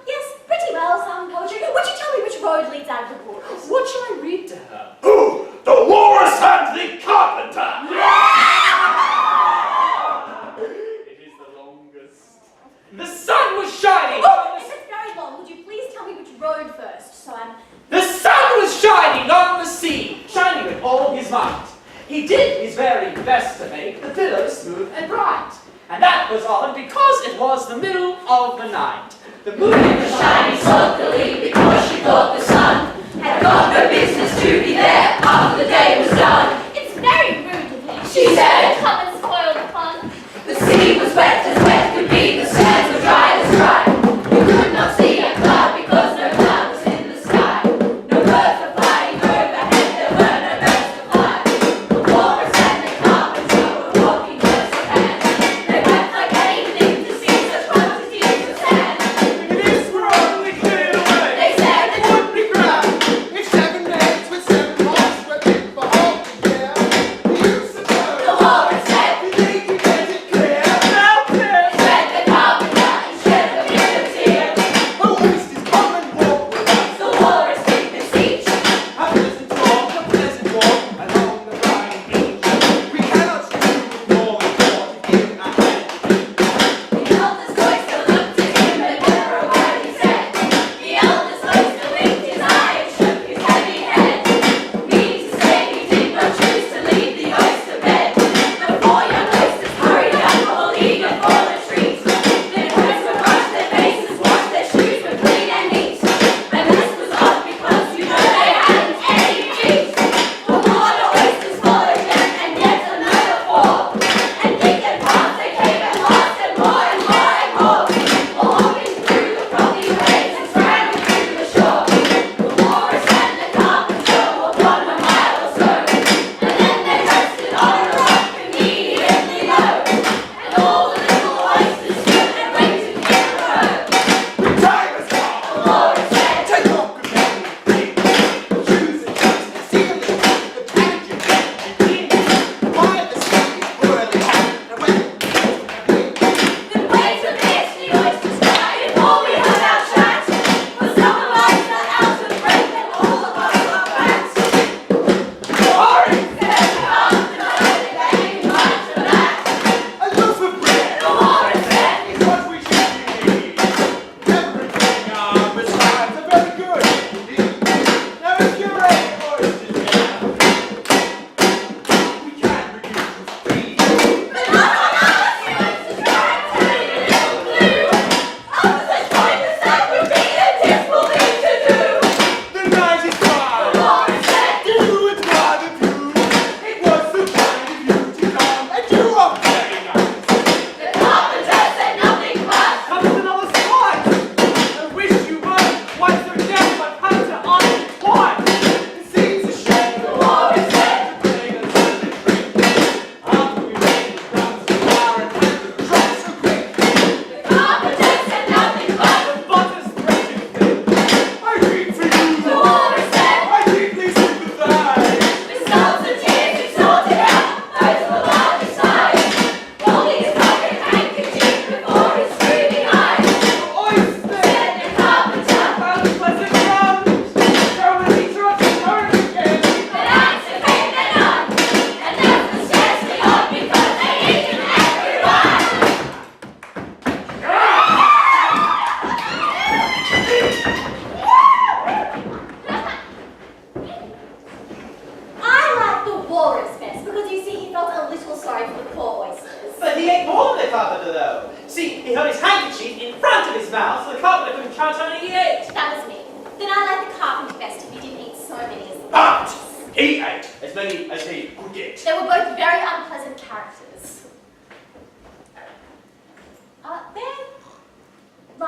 Speaker 5: Yes, pretty well, some poetry. Would you tell me which road leads out of the wood?
Speaker 8: What shall I read to her? Ooh, Dolores and the Carpenter! It is the longest. The sun was shining!
Speaker 5: Oh, if it's very long, would you please tell me which road first, so I'm...
Speaker 8: The sun was shining on the sea, shining with all his might. He did his very best to make the billows smooth and bright. And that was on because it was the middle of the night. The moon was shining sulkily because she thought the sun
Speaker 2: had got no business to be there after the day was done.
Speaker 5: It's very rude of me.
Speaker 2: She said,
Speaker 5: come and spoil the fun.
Speaker 2: The sea was wet as wet could be, the sands were dry as dry. You could not see a cloud because no cloud was in the sky. No birds were flying overhead, there were no birds to fly. The walrus and the carpenter were walking close at hand. They wept like anything to see such quantities of sand.
Speaker 7: This were only cleared away.
Speaker 2: They said
Speaker 7: it would be grand if 7 legs with 7 hearts were fit for all the year. You suppose
Speaker 2: the whole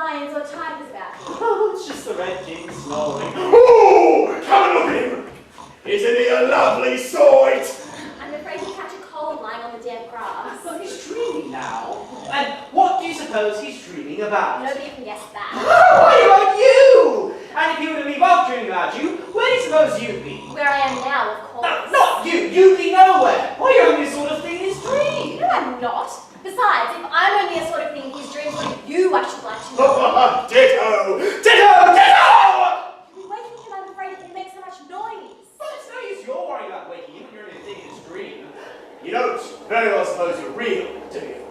Speaker 5: lions or tigers about here.
Speaker 8: Oh, it's just the Red King snoring. Oh, come and look at him! Isn't he a lovely sight?
Speaker 5: I'm afraid he'll catch a cold lying on the damp grass.
Speaker 13: Well, he's dreaming now. And what do you suppose he's dreaming about?
Speaker 5: Nobody can guess that.
Speaker 13: Why about you? And if he were to leave off dreaming about you, where do you suppose you'd be?
Speaker 5: Where I am now, of course.
Speaker 13: No, not you. You'd be nowhere. Why, you're only sort of thing in his dream.
Speaker 5: No, I'm not. Besides, if I'm only a sort of thing in his dreams, what are you, I should like to know?
Speaker 8: Ditto! Ditto! Ditto!
Speaker 5: Waking him, I'm afraid it makes so much noise.
Speaker 13: Well, it's no use you're worrying about waking him when you're only a thing in his dream.
Speaker 8: You don't very well suppose you're real, do you?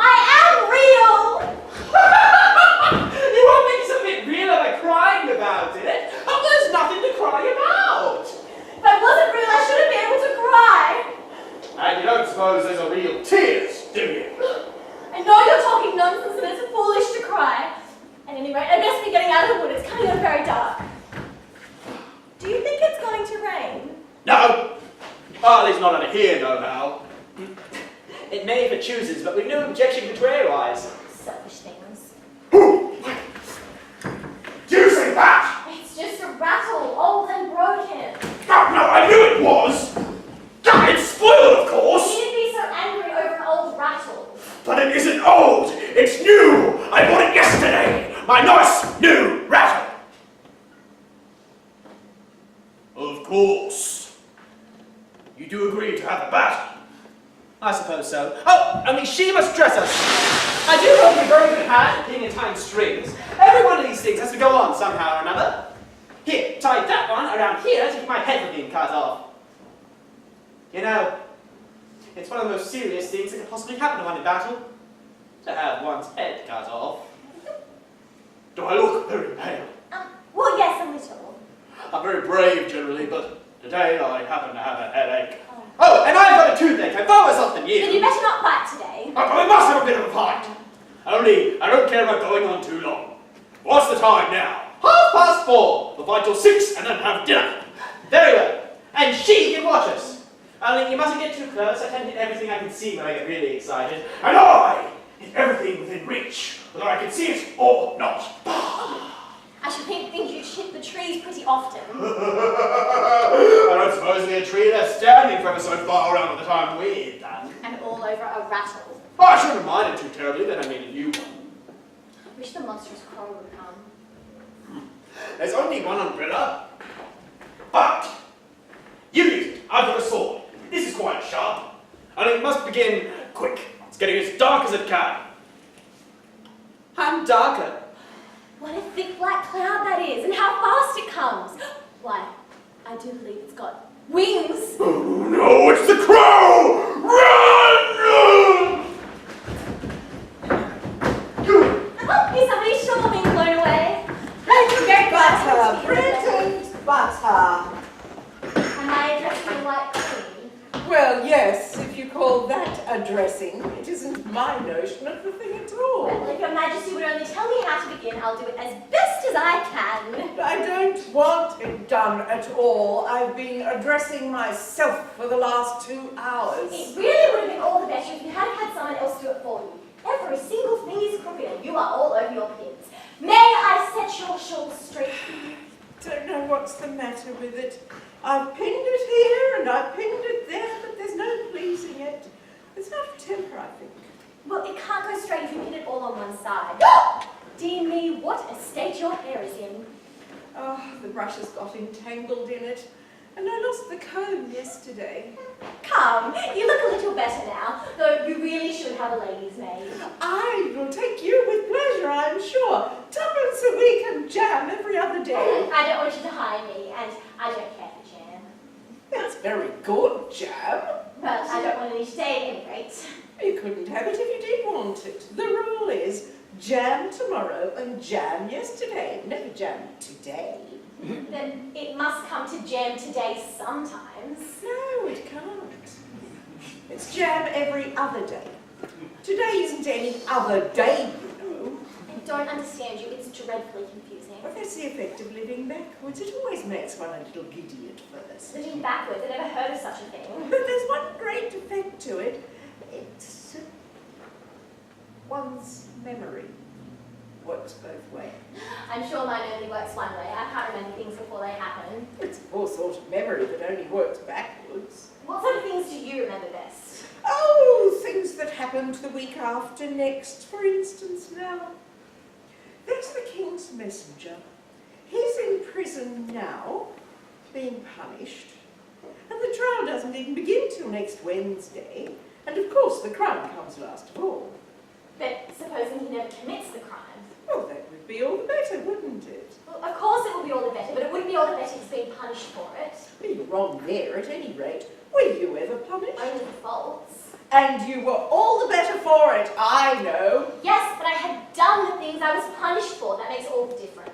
Speaker 5: I am real!
Speaker 13: You won't make yourself a bit realer by crying about it. Oh, there's nothing to cry about.
Speaker 5: If I wasn't real, I shouldn't be able to cry.
Speaker 8: And you don't suppose there's a real tears, do you?
Speaker 5: I know you're talking nonsense and it's foolish to cry. At any rate, I best be getting out of the wood. It's coming on very dark. Do you think it's going to rain?
Speaker 8: No! Well, at least not under here, no how.
Speaker 13: It may if it chooses, but we've no objection to prayer-wise.
Speaker 5: Selfish things.
Speaker 8: Do you say that?
Speaker 5: It's just a rattle, old and broken.
Speaker 8: Oh, no, I knew it was! It's spoiled, of course!
Speaker 5: You needn't be so angry over an old rattle.
Speaker 8: But it isn't old! It's new! I bought it yesterday! My nice new rattle! Of course. You do agree to have a battle?
Speaker 13: I suppose so. Oh, only she must dress us. I do hope you're very good hand at pinning and tying strings. Every one of these things has to go on somehow or another. Here, tie that one around here to keep my head from being cut off. You know, it's one of the most serious things that could possibly happen to one in battle. To have one's head cut off.
Speaker 8: Do I look very pale?
Speaker 5: Well, yes, a little.
Speaker 8: I'm very brave generally, but today I happen to have a headache.
Speaker 13: Oh, and I've got a toothache. I thought it was something
Speaker 5: Then
Speaker 13: new.
Speaker 5: you better not fight today.
Speaker 8: I must have a bit of a fight. Only, I don't care about going on too long. What's the time now?
Speaker 13: 4:30.
Speaker 8: We'll fight till 6 and then have dinner.
Speaker 13: Very well. And she can watch us. Only you mustn't get too close. I tend to hit everything I can see when I get really excited.
Speaker 8: And I hit everything within reach, whether I can see it or not.
Speaker 5: I should think you hit the trees pretty often.
Speaker 8: I don't suppose there's a tree left standing for ever so far around at the time we're done.
Speaker 5: And all over a rattle.
Speaker 8: Oh, I shouldn't have minded too terribly, then I made a new one.
Speaker 5: I wish the monstrous crow would come.
Speaker 8: There's only one umbrella. But you use it. I've got a sword. This is quite sharp. And it must begin quick. It's getting as dark as it can.
Speaker 13: I'm darker.
Speaker 5: What a thick black cloud that is, and how fast it comes. Why, I do believe it's got wings.
Speaker 8: Oh no, it's the crow! Run!
Speaker 5: Oh, is somebody's shawl being blown away?
Speaker 1: Butter, bread and butter.
Speaker 5: Am I addressing you like queen?
Speaker 1: Well, yes, if you call that a dressing. It isn't my notion of the thing at all.
Speaker 5: Well, if your majesty would only tell me how to begin, I'll do it as best as I can.
Speaker 1: I don't want it done at all. I've been addressing myself for the last 2 hours.
Speaker 5: It really would have been all the better if you had had someone else do it for you. Every single thing is crooked and you are all over your pins. May I set your shawl straight?
Speaker 1: Don't know what's the matter with it. I've pinned it here and I've pinned it there, but there's no pleasing it. It's out of temper, I think.
Speaker 5: Well, it can't go straight if you pin it all on one side. Dear me, what a state your hair is in.
Speaker 1: Oh, the brush has got entangled in it. And I lost the comb yesterday.
Speaker 5: Come, you look a little better now, though you really should have a lady's maid.
Speaker 1: I will take you with pleasure, I'm sure. 2pence a week and jam every other day.
Speaker 5: I don't want you to hire me, and I don't care for jam.
Speaker 1: That's very good, jam.
Speaker 5: Well, I don't want any today at any rate.
Speaker 1: You couldn't have it if you did want it. The rule is jam tomorrow and jam yesterday, never jam today.
Speaker 5: Then it must come to jam today sometimes.
Speaker 1: No, it can't. It's jam every other day. Today isn't any other day, you know.
Speaker 5: I don't understand you. It's dreadfully confusing.
Speaker 1: But that's the effect of living backwards. It always makes one a little giddy at first.
Speaker 5: Living backwards, I never heard of such a thing.
Speaker 1: But there's one great effect to it. It's one's memory.
Speaker 18: works both ways.
Speaker 5: I'm sure mine only works one way. I can't remember things before they happen.
Speaker 18: It's a poor sort of memory that only works backwards.
Speaker 5: What sort of things do you remember best?
Speaker 18: Oh, things that happened the week after next, for instance, now. There's the King's Messenger. He's in prison now, being punished, and the trial doesn't even begin till next Wednesday, and of course the Crown comes last of all.
Speaker 5: But supposing he never commits the crime?
Speaker 18: Well, that would be all the better, wouldn't it?
Speaker 5: Well, of course it would be all the better, but it wouldn't be all the better if he's being punished for it.
Speaker 18: Well, you're wrong there, at any rate. Were you ever punished?
Speaker 5: Only for faults.
Speaker 18: And you were all the better for it, I know.
Speaker 5: Yes, but I had done the things I was punished for. That makes all the difference.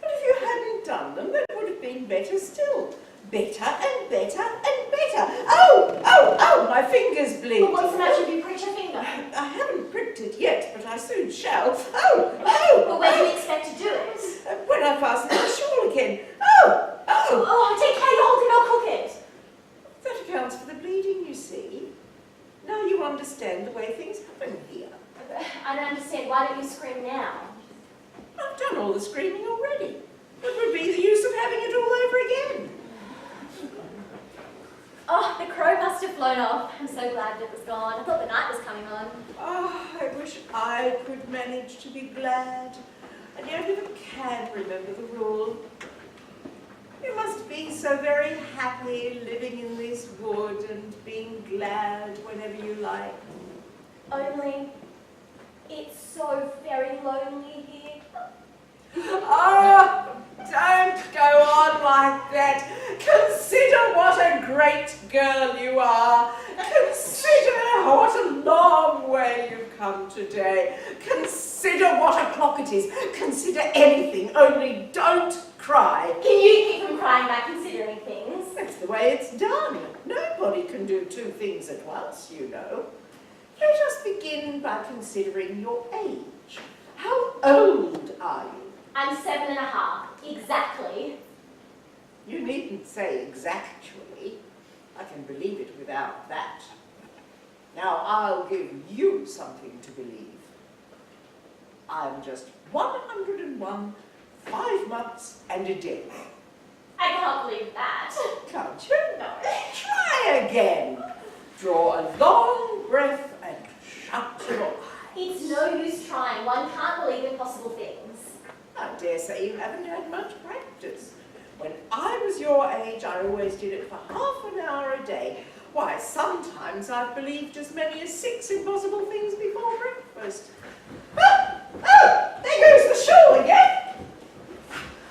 Speaker 18: But if you hadn't done them, that would have been better still. Better and better and better. Oh, my finger's bleeding.
Speaker 5: Well, what's the matter if you prick your finger?
Speaker 18: I haven't pricked it yet, but I soon shall.
Speaker 5: Well, when do you expect to do it?
Speaker 18: When I fasten my shawl again.
Speaker 5: Oh, take care you hold it or cook it.
Speaker 18: That accounts for the bleeding, you see. Now you understand the way things happen here.
Speaker 5: I don't understand. Why don't you scream now?
Speaker 18: I've done all the screaming already. What would be the use of having it all over again?
Speaker 5: Oh, the crow must have flown off. I'm so glad it was gone. I thought the night was coming on.
Speaker 18: Oh, I wish I could manage to be glad. And yet I never can remember the rule. You must be so very happy living in this wood and being glad whenever you like.
Speaker 5: Only, it's so very lonely here.
Speaker 18: Oh, don't go on like that. Consider what a great girl you are. Consider what a long way you've come today. Consider what o'clock it is. Consider anything, only don't cry.
Speaker 5: Can you keep from crying by considering things?
Speaker 18: That's the way it's done. Nobody can do two things at once, you know. Let us begin by considering your age. How old are you?
Speaker 5: I'm 7.5, exactly.
Speaker 18: You needn't say exactly. I can believe it without that. Now I'll give you something to believe. I'm just 101, 5 months and a day.
Speaker 5: I can't believe that.
Speaker 18: Can't you? No. Try again. Draw a long breath and shut your eyes.
Speaker 5: It's no use trying. One can't believe impossible things.
Speaker 18: I dare say you haven't had much practice. When I was your age, I always did it for half an hour a day. Why, sometimes I've believed as many as 6 impossible things before breakfast. There goes the shawl again.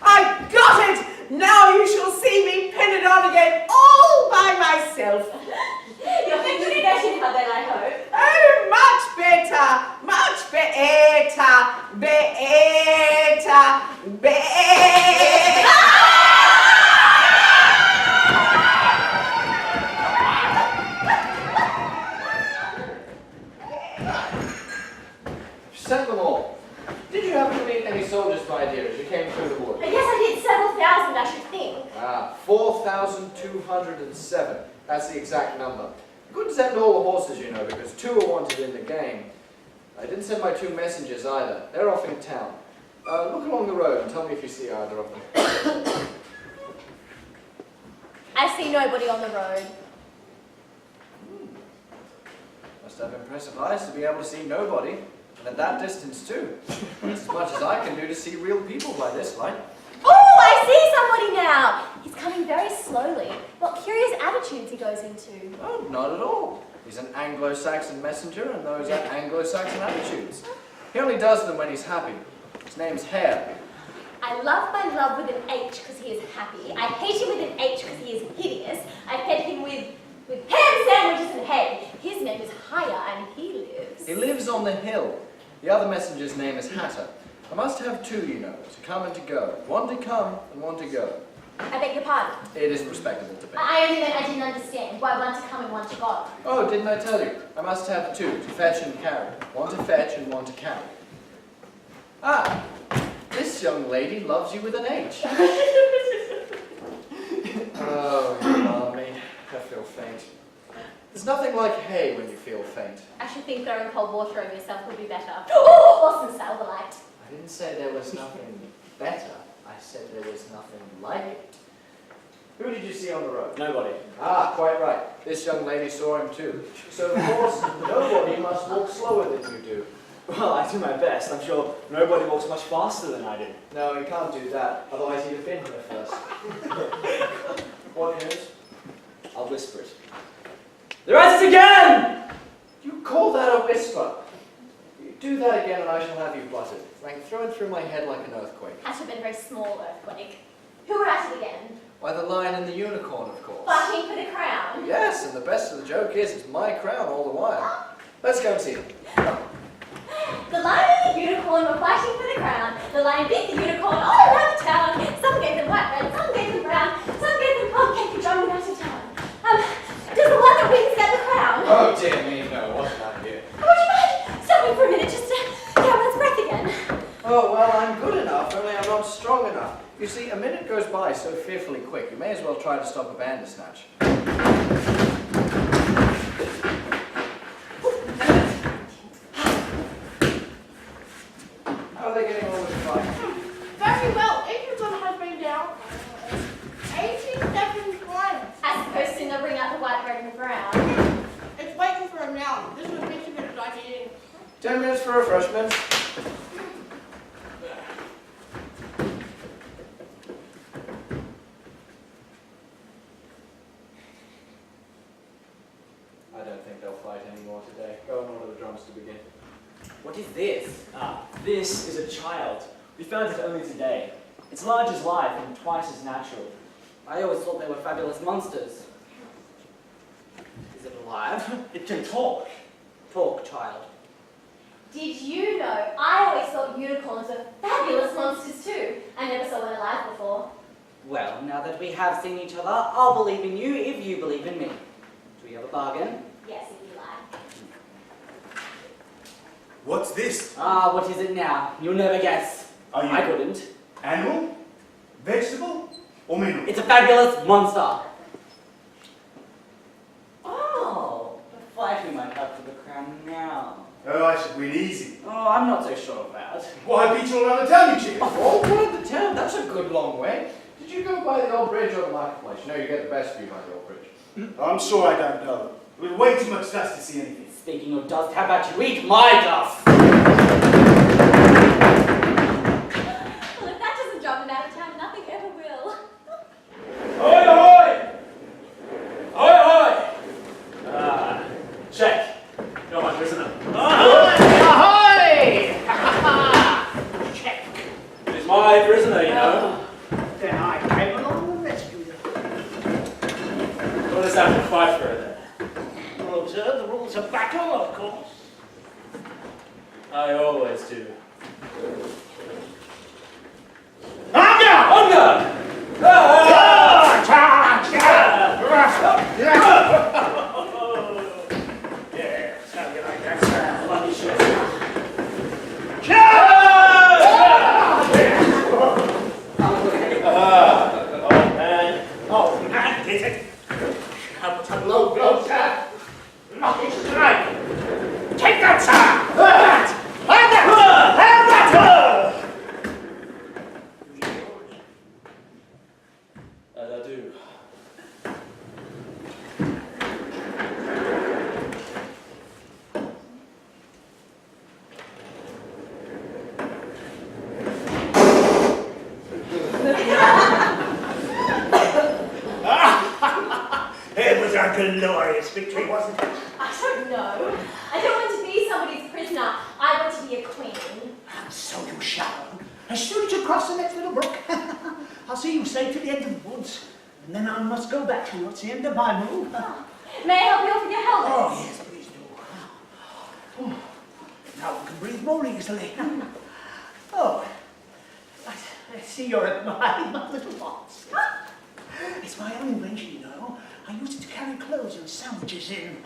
Speaker 18: I got it! Now you shall see me pin it on again all by myself.
Speaker 5: Your fingers are getting better, I hope.
Speaker 18: Oh, much better, much better, better.
Speaker 11: Sent them all. Did you happen to meet any soldiers, my dear, as you came through the wood?
Speaker 5: Yes, I did. Several thousand, I should think.
Speaker 11: 4,207. That's the exact number. I couldn't send all the horses, you know, because 2 are wanted in the game. I didn't send my 2 messengers either. They're off in town. Look along the road and tell me if you see either of them.
Speaker 5: I see nobody on the road.
Speaker 11: Must have impressive eyes to be able to see nobody. And at that distance, too. It's as much as I can do to see real people by this light.
Speaker 5: Oh, I see somebody now. He's coming very slowly. What curious attitudes he goes into.
Speaker 11: Oh, not at all. He's an Anglo-Saxon messenger, and those are Anglo-Saxon attitudes. He only does them when he's happy. His name's Hare.
Speaker 5: I love my love with an H because he is happy. I hate him with an H because he is hideous. I fed him with ham sandwiches and hay. His name is Higher and he lives.
Speaker 11: He lives on the hill. The other messenger's name is Hatter. I must have 2, you know, to come and to go. One to come and one to go.
Speaker 5: I beg your pardon.
Speaker 11: It isn't respectable to beg.
Speaker 5: I only meant I didn't understand. Why one to come and one to go?
Speaker 11: Oh, didn't I tell you? I must have 2 to fetch and carry. One to fetch and one to carry. Ah, this young lady loves you with an H. Oh, mommy, I feel faint. There's nothing like hay when you feel faint.
Speaker 5: I should think throwing cold water over yourself would be better. Oh, or some Salvolite.
Speaker 11: I didn't say there was nothing better. I said there was nothing like it. Who did you see on the road?
Speaker 13: Nobody.
Speaker 11: Ah, quite right. This young lady saw him too. So of course, nobody must walk slower than you do.
Speaker 13: Well, I do my best. I'm sure nobody walks much faster than I do.
Speaker 11: No, you can't do that. Otherwise he'd have been here first. What news?
Speaker 13: I'll whisper it. There it is again!
Speaker 11: You call that a whisper? You do that again and I shall have you butted. Rang through and through my head like an earthquake.
Speaker 5: Had to have been a very small earthquake. Who were at it again?
Speaker 11: Why, the lion and the unicorn, of course.
Speaker 5: Fighting for the crown?
Speaker 11: Yes, and the best of the joke is, it's my crown all the while. Let's go and see them.
Speaker 5: The lion and the unicorn were fighting for the crown. The lion beat the unicorn all around the town. Some gave them white bread, some gave them brown, some gave them pancake for drumming out of town. Does the one that wins get the crown?
Speaker 11: Oh dear me, no, what's that here?
Speaker 5: Would you mind stopping for a minute just to get one's breath again?
Speaker 11: Oh, well, I'm good enough, only I'm not strong enough. You see, a minute goes by so fearfully quick, you may as well try to stop a bandersnatch. How are they getting on with the fight?
Speaker 2: Very well. Egerton has been down 87 times.
Speaker 5: I suppose soon they'll bring out the white bread and the brown.
Speaker 2: It's waiting for him now. This was Michigan's idea.
Speaker 11: 10 minutes for refreshments. I don't think they'll fight anymore today. Go and order the drums to begin.
Speaker 13: What is this? This is a child. We found it only today. It's large as life and twice as natural.
Speaker 16: I always thought they were fabulous monsters. Is it alive?
Speaker 13: It can talk.
Speaker 16: Talk, child.
Speaker 5: Did you know, I always thought unicorns were fabulous monsters too. I never saw one alive before.
Speaker 16: Well, now that we have seen each other, I'll believe in you if you believe in me. Do we have a bargain?
Speaker 5: Yes, if you like.
Speaker 7: What's this?
Speaker 16: Ah, what is it now? You'll never guess.
Speaker 7: Are you
Speaker 16: I couldn't.
Speaker 7: animal, vegetable, or mineral?
Speaker 16: It's a fabulous monster. Oh, the fight we might have for the crown now.
Speaker 7: Oh, I should win easy.
Speaker 16: Oh, I'm not so sure of that.
Speaker 7: Why, I beat you all around the town, you chicken.
Speaker 11: All around the town? That's a good long way. Did you go by the old bridge or the marketplace? You know you get the best view by the old bridge.
Speaker 7: I'm sure I don't know. With way too much dust to see anything.
Speaker 16: Speaking of dust, how about you eat my dust?
Speaker 5: Well, if that doesn't drive them out of town, nothing ever will.
Speaker 8: Ahoy, ahoy! Ahoy, ahoy! Check. You're my prisoner.
Speaker 18: Ahoy! Check.
Speaker 8: He's my prisoner, you know.
Speaker 18: Then I came along and rescued you.
Speaker 8: What does that to fight for then?
Speaker 18: Well, sir, the rules of battle, of course.
Speaker 8: I always do.
Speaker 18: Hunger! Yes, how you like that sound? Bloody shit.
Speaker 8: Oh man.
Speaker 18: Oh, man, did it? How about a low blow, sir? Lucky strike. Take that, sir! That! Have that! Have that!
Speaker 8: I do.
Speaker 18: It was a glorious victory, wasn't it?
Speaker 5: I don't know. I don't want to be somebody's prisoner. I want to be a queen.
Speaker 18: And so you shall. As soon as you cross the next little brook, I'll see you safe to the end of the woods. And then I must go back to you. It's the end of my move.
Speaker 5: May I help you off with your helmet?
Speaker 18: Oh, yes, please do. Oh, now we can breathe more easily. Oh, I see you're admiring my little box. It's my own invention, you know. I use it to carry clothes and sandwiches in.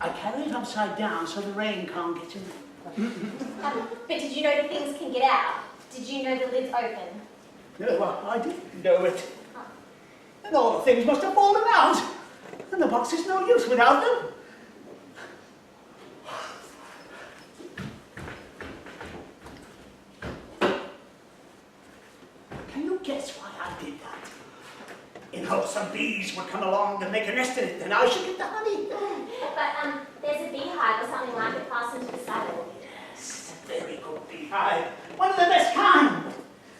Speaker 18: I carry it upside down so the rain can't get in.
Speaker 5: But did you know the things can get out? Did you know the lid's open?
Speaker 18: No, well, I didn't know it. And all the things must have fallen out. And the box is no use without them. guess why I did that? In hopes some bees would come along and make a nest in it, then I should get the honey.
Speaker 5: But, there's a beehive or something like it fastened to the saddle.
Speaker 18: Yes, a very good beehive. One of the best kind.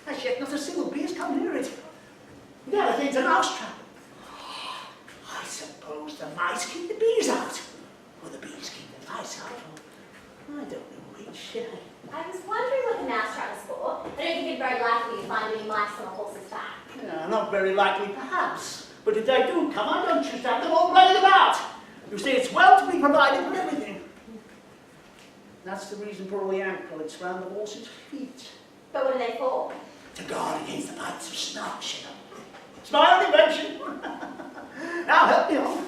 Speaker 18: As yet, not a single bee has come near it. The other thing's a mousetrap. I suppose the mice keep the bees out. Or the bees keep the mice out. Or I don't know which.
Speaker 5: I was wondering what the mousetrap is for. I don't think it's very likely to find any mice on a horse's back.
Speaker 18: Not very likely, perhaps. But if they do come, I don't choose to have them all running about. You see, it's well to be provided with everything. That's the reason for all the anklets round the horse's feet.
Speaker 5: But what are they for?
Speaker 18: To guard against the bites of snarks, you know. It's my own invention. Now help me on.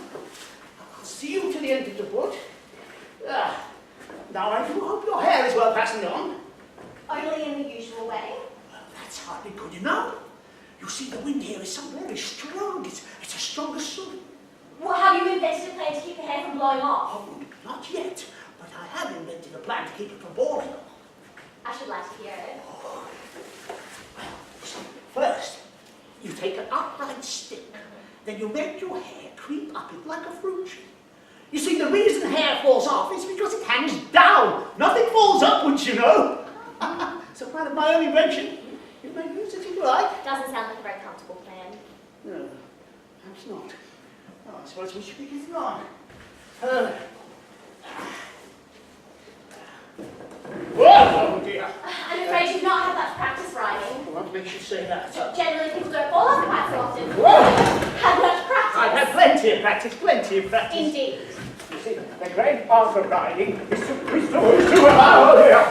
Speaker 18: I'll see you to the end of the wood. Now I do hope your hair is well fastened on.
Speaker 5: Only in the usual way.
Speaker 18: Well, that's hardly good enough. You see, the wind here is so very strong. It's as strong as sun.
Speaker 5: Well, have you invented a plan to keep the hair from blowing off?
Speaker 18: Oh, not yet. But I have invented a plan to keep it from falling off.
Speaker 5: I should like to hear it.
Speaker 18: First, you take an upright stick. Then you make your hair creep up it like a fruit tree. You see, the reason hair falls off is because it hangs down. Nothing falls upwards, you know. So part of my own invention. You may use it if you like.
Speaker 5: Doesn't sound like a very comfortable plan.
Speaker 18: No, perhaps not. Oh, I suppose we should be getting on. Oh dear.
Speaker 5: I'm afraid you've not had much practice riding.
Speaker 18: Well, what makes you say that?
Speaker 5: Generally, people don't fall off quite so often. Had much practice.
Speaker 18: I've had plenty of practice, plenty of practice.
Speaker 5: Indeed.
Speaker 18: You see, the great art of riding is to oh dear.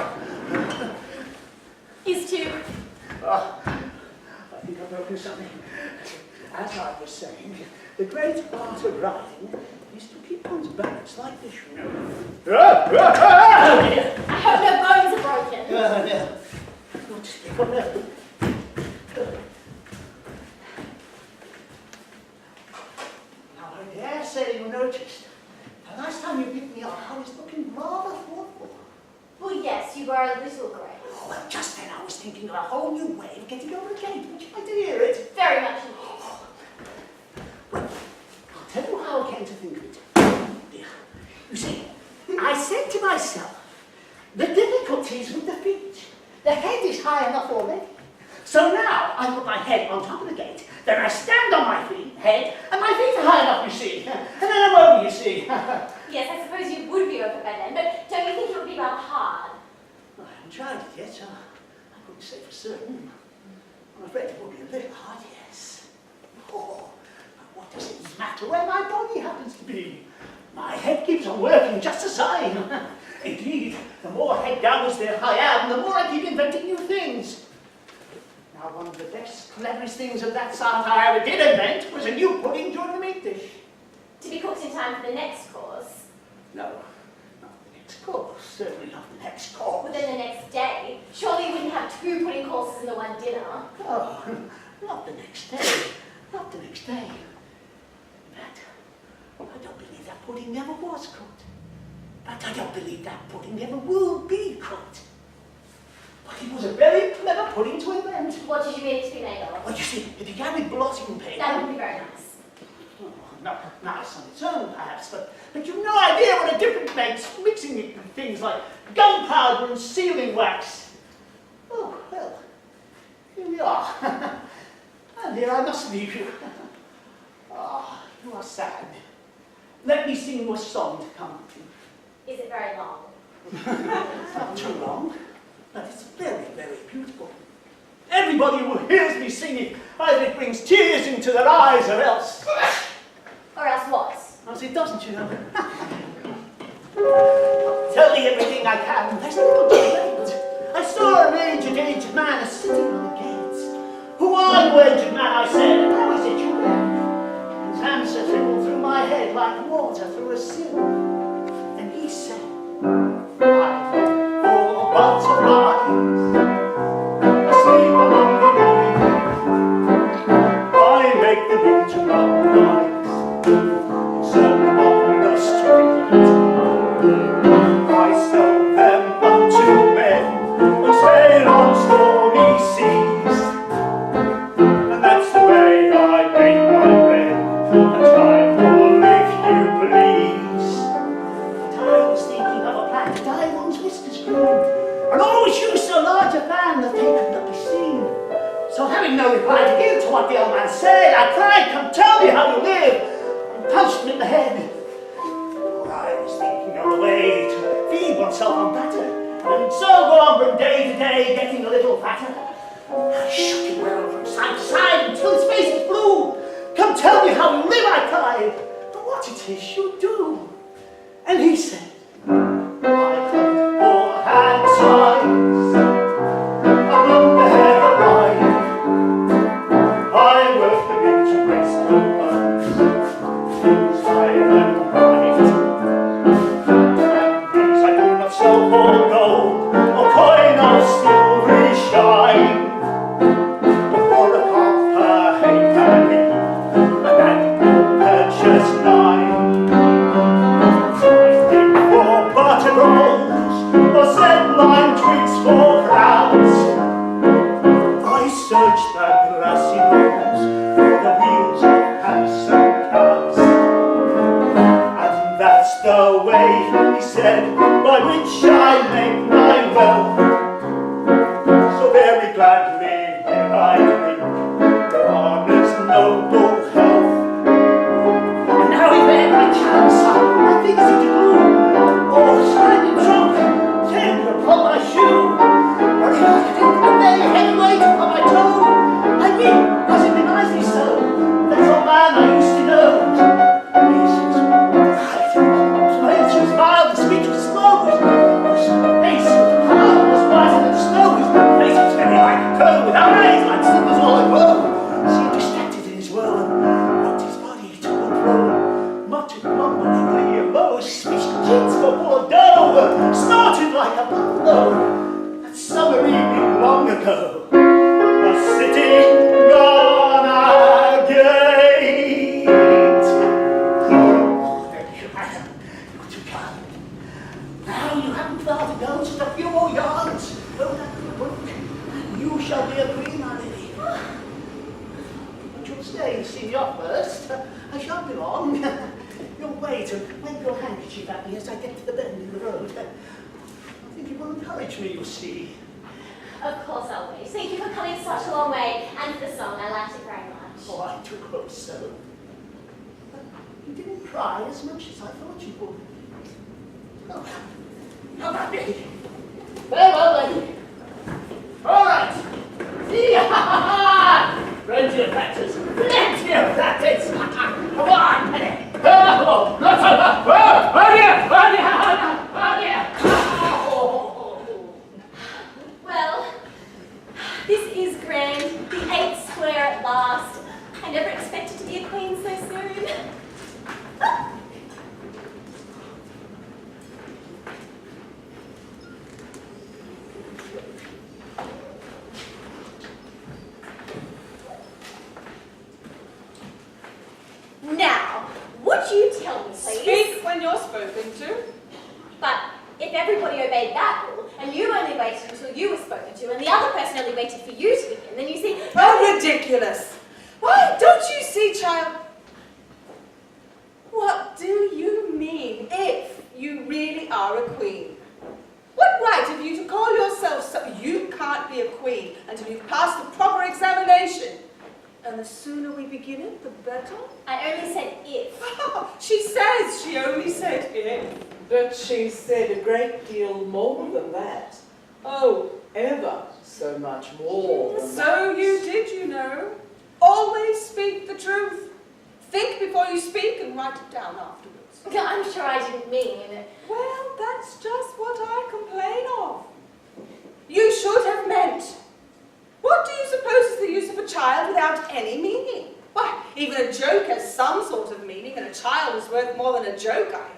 Speaker 5: Is to...
Speaker 18: Oh, I think I've broken something. As I was saying, the great art of riding is to keep one's balance like this, you know.
Speaker 5: I hope no bones are broken.
Speaker 18: No. Not just one, no. Now, I dare say you noticed, the last time you picked me up, I was looking rather thoughtful.
Speaker 5: Well, yes, you were a little grey.
Speaker 18: Oh, well, just then I was thinking of a whole new way of getting over the gate. Would you like to hear it?
Speaker 5: Very much indeed.
Speaker 18: Well, I'll tell you how I came to think of it. Dear, you see, I said to myself, the difficulties with the feet. The head is high enough already. So now I put my head on top of the gate, then I stand on my head, and my feet are high enough, you see. And then I'm over, you see.
Speaker 5: Yes, I suppose you would be over by then, but don't you think it would be rather hard?
Speaker 18: Well, I haven't tried it yet, so I couldn't say for certain. I'm afraid it would be a little hard, yes. Oh, but what does it matter where my body happens to be? My head keeps on working just the same. Indeed, the more head downwards there I am, the more I keep inventing new things. Now, one of the best, cleverest things of that sort I ever did invent was a new pudding during the meat dish.
Speaker 5: To be cooked in time for the next course?
Speaker 18: No, not the next course. Certainly not the next course.
Speaker 5: Within the next day? Surely you wouldn't have 2 pudding courses in the one dinner.
Speaker 18: Oh, not the next day. Not the next day. But I don't believe that pudding never was cooked. But I don't believe that pudding never will be cooked. But it was a very clever pudding to invent.
Speaker 5: What did you mean it to be made of?
Speaker 18: Well, you see, it began with blotting paper.
Speaker 5: That would be very nice.
Speaker 18: Oh, not nice on its own, perhaps, but you've no idea what a difference makes mixing it with things like gunpowder and sealing wax. Oh, well, here we are. And here I must leave you. Ah, you are sad. Let me sing you a song to comfort you.
Speaker 5: Is it very long?
Speaker 18: It's not too long, but it's very, very beautiful. Everybody who hears me sing it, either it brings tears into their eyes or else.
Speaker 5: Or else what?
Speaker 18: As it doesn't, you know. Tell me everything I can. There's a little too late. I saw an aged man sitting on the gate. Who are you, aged man? I said. How is it you live? His answer trickled through my head like water through a sieve. Then he said, I look for butterflies. Asleep along the way. I make them into butterflies. Circle on the street. I sell them unto men who sail on stormy seas.
Speaker 8: even no reply to give to what the old man said. I cried, come tell me how you live, and punched him in the head. Oh, I was thinking of a way to feed oneself on batter, and so go on from day to day, getting a little fatter. I shook him well from side to side until his face was blue. Come tell me how you live, I cried, and what it is you do. And he said, I hunt all hand size, among the heather wide. I work them into graceful buds, silent bright. And these I do not sell for gold, or coin of silvery shine, but for a copper halfpenny, and that will purchase 9. Butter rolls, or set lime twigs for crowds. I searched the grassy roads for the wheels of handsome cabs. And that's the way, he said, by which I make my wealth. So very gladly will I drink your honour's noble health. And now he read my chance, I think it's to do. Oh, shining drunk, tender upon my shoe, or if I think a very heavy weight upon my toe. I mean, does it reminds me so, that old man I used to know. His was mild, his speech was slow, his face was hard, was whiter than snow, his face was very like a crow, with eyes like slippers all aglow. Seemed distracted in his whirl, and rocked his body to and fro, muttered mumblingly low, speech kids for Bordeaux, snorted like a buffalo. That summer evening long ago, a sitting on a gate. Oh, there you are. You're too kind. Now you haven't far to go, just a few more yards. Go back to the book, and you shall be a queen, my lady. But you'll stay and see me off first. I shan't be long. You'll wait and wave your handkerchief at me as I get to the bend in the road. I think it will encourage me, you see.
Speaker 5: Of course I'll wait. Thank you for coming such a long way, and for the song. I liked it very much.
Speaker 8: Oh, I do hope so. You didn't cry as much as I thought you would. Oh, how about me? Very well, lady. All right. Yeah! Plenty of practice. Plenty of practice. Come on, Penny. Oh,
Speaker 5: Well, this is grand. The 8th square at last. I never expected to be a queen so soon. Now, would you tell me, please?
Speaker 1: Speak when you're spoken to.
Speaker 5: But if everybody obeyed that rule, and you only waited until you were spoken to, and the other person only waited for you to begin, then you see...
Speaker 1: Oh, ridiculous! Why, don't you see, child? What do you mean, if you really are a queen? What right have you to call yourself so? You can't be a queen until you've passed the proper examination. And the sooner we begin it, the better.
Speaker 5: I only said if.
Speaker 1: She says she only said if.
Speaker 18: But she said a great deal more than that. Oh, ever so much more than that.
Speaker 1: So you did, you know. Always speak the truth. Think before you speak and write it down afterwards.
Speaker 5: I'm sure I didn't mean it.
Speaker 1: Well, that's just what I complain of. You should have meant. What do you suppose is the use of a child without any meaning? Why, even a joke has some sort of meaning, and a child is worth more than a joke, I hope.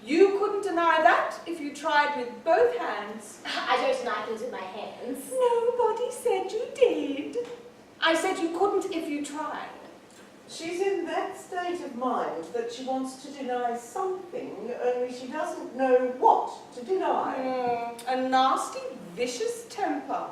Speaker 1: You couldn't deny that if you tried with both hands.
Speaker 5: I don't deny things with my hands.
Speaker 1: Nobody said you did. I said you couldn't if you tried.
Speaker 18: She's in that state of mind that she wants to deny something, only she doesn't know what to deny.
Speaker 1: A nasty, vicious temper.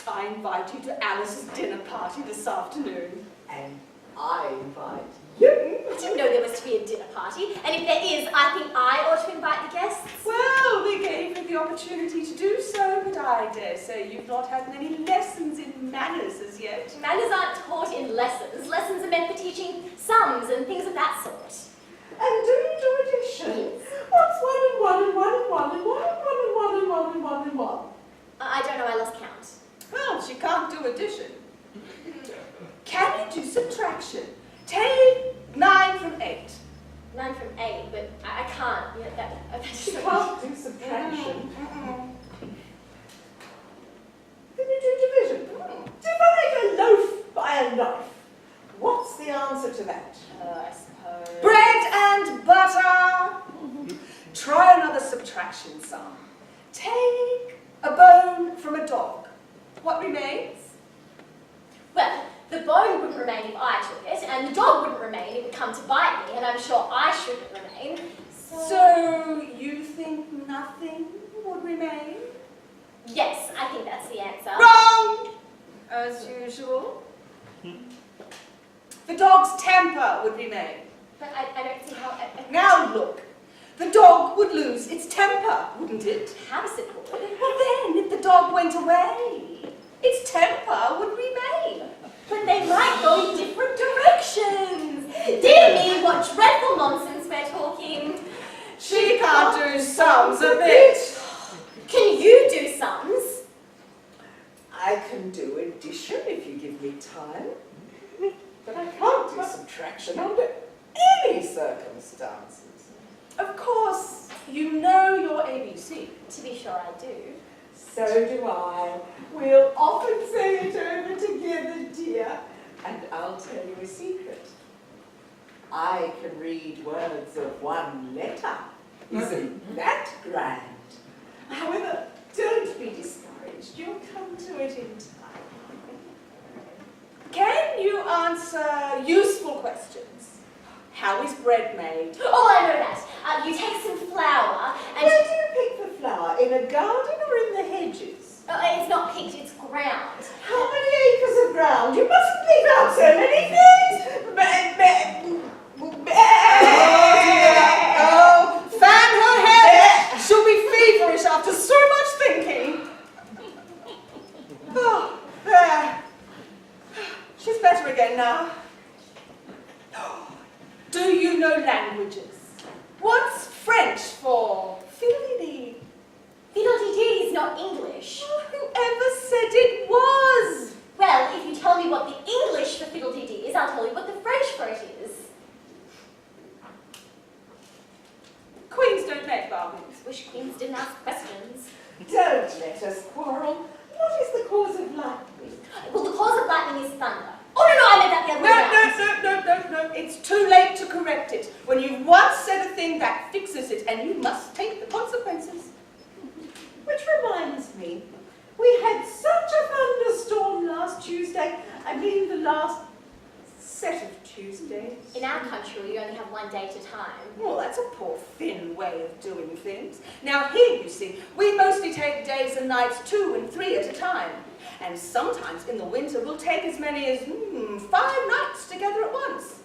Speaker 1: I invite you to Alice's dinner party this afternoon.
Speaker 18: And I invite
Speaker 5: you. I didn't know there was to be a dinner party, and if there is, I think I ought to invite the guests.
Speaker 1: Well, the gave you the opportunity to do so, but I dare say you've not had many lessons in manners as yet.
Speaker 5: Manners aren't taught in lessons. Lessons are meant for teaching sums and things of that sort.
Speaker 18: And do you do addition? What's 1 and 1 and 1 and 1 and 1 and 1 and 1 and 1 and 1 and 1?
Speaker 5: I don't know, I lost count.
Speaker 1: Well, she can't do addition. Can you do subtraction? Take 9 from 8.
Speaker 5: 9 from 8, but I can't. Yeah, that's
Speaker 18: She can't do subtraction. Can you do division? Divide a loaf by a knife. What's the answer to that?
Speaker 5: I suppose.
Speaker 1: Bread and butter. Try another subtraction sum. Take a bone from a dog. What remains?
Speaker 5: Well, the bone wouldn't remain if I took it, and the dog wouldn't remain if it would come to bite me, and I'm sure I shouldn't remain.
Speaker 1: So you think nothing would remain?
Speaker 5: Yes, I think that's the answer.
Speaker 1: Wrong! As usual. The dog's temper would remain.
Speaker 5: But I don't see how...
Speaker 1: Now look. The dog would lose its temper, wouldn't it?
Speaker 5: How does it would?
Speaker 1: Well then, if the dog went away, its temper would remain.
Speaker 5: But they might go in different directions. Dear me, what dreadful nonsense we're talking.
Speaker 1: She can't do sums a bit.
Speaker 5: Can you do sums?
Speaker 18: I can do addition if you give me time. But I can't do subtraction under any circumstances.
Speaker 1: Of course, you know your ABC.
Speaker 5: To be sure I do.
Speaker 18: So do I. We'll often say it over together, dear. And I'll tell you a secret. I can read words of one letter. Isn't that grand? However, don't be discouraged. You'll come to it in time.
Speaker 1: Can you answer useful questions? How is bread made?
Speaker 5: Oh, I know that. You take some flour and...
Speaker 18: Where do you pick the flour? In a garden or in the hedges?
Speaker 5: It's not picked, it's ground.
Speaker 18: How many acres of ground? You mustn't leave out so many things!
Speaker 1: Oh, fan her head! She'll be feverish after so much thinking. Oh, there. She's better again now. Do you know languages? What's French for fiddly-dee?
Speaker 5: Fiddle-dee-dee is not English.
Speaker 1: Oh, whoever said it was?
Speaker 5: Well, if you tell me what the English for fiddle-dee-dee is, I'll tell you what the French for it is.
Speaker 1: Queens don't make bargains.
Speaker 5: Wish queens didn't ask questions.
Speaker 18: Don't let us quarrel. What is the cause of lightning?
Speaker 5: Well, the cause of lightning is thunder. Oh, no, I meant that the other way around.
Speaker 1: No. It's too late to correct it. When you've once said a thing, that fixes it, and you must take the consequences.
Speaker 18: Which reminds me, we had such a thunderstorm last Tuesday. I mean the last set of Tuesdays.
Speaker 5: In our country, we only have one day at a time.
Speaker 1: Well, that's a poor, thin way of doing things. Now here, you see, we mostly take days and nights 2 and 3 at a time. And sometimes in the winter, we'll take as many as 5 nights together at once.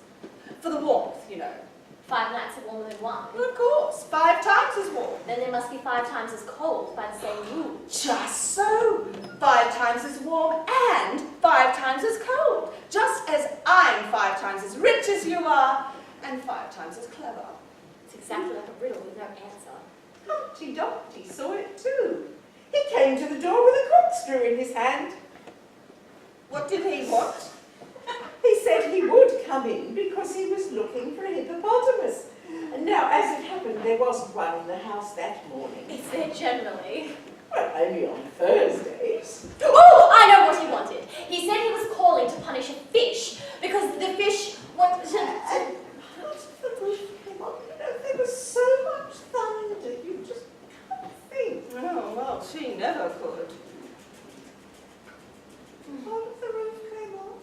Speaker 1: For the warmth, you know.
Speaker 5: 5 nights are warmer than 1.
Speaker 1: Well, of course, 5 times as warm.
Speaker 5: Then there must be 5 times as cold by the same rule.
Speaker 1: Just so. 5 times as warm and 5 times as cold. Just as I'm 5 times as rich as you are, and 5 times as clever.
Speaker 5: It's exactly like a riddle with no answer.
Speaker 18: Humpty Dumpty saw it too. He came to the door with a corkscrew in his hand.
Speaker 1: What did he want?
Speaker 18: He said he would come in because he was looking for a hippopotamus. And now, as it happened, there wasn't one in the house that morning.
Speaker 5: Is there generally?
Speaker 18: Well, only on Thursdays.
Speaker 5: Oh, I know what he wanted. He said he was calling to punish a fish because the fish wanted to...
Speaker 18: And part of the roof came on. You know, there was so much thunder, you just can't think.
Speaker 1: Oh, well, she never could.
Speaker 18: Part of the roof came on.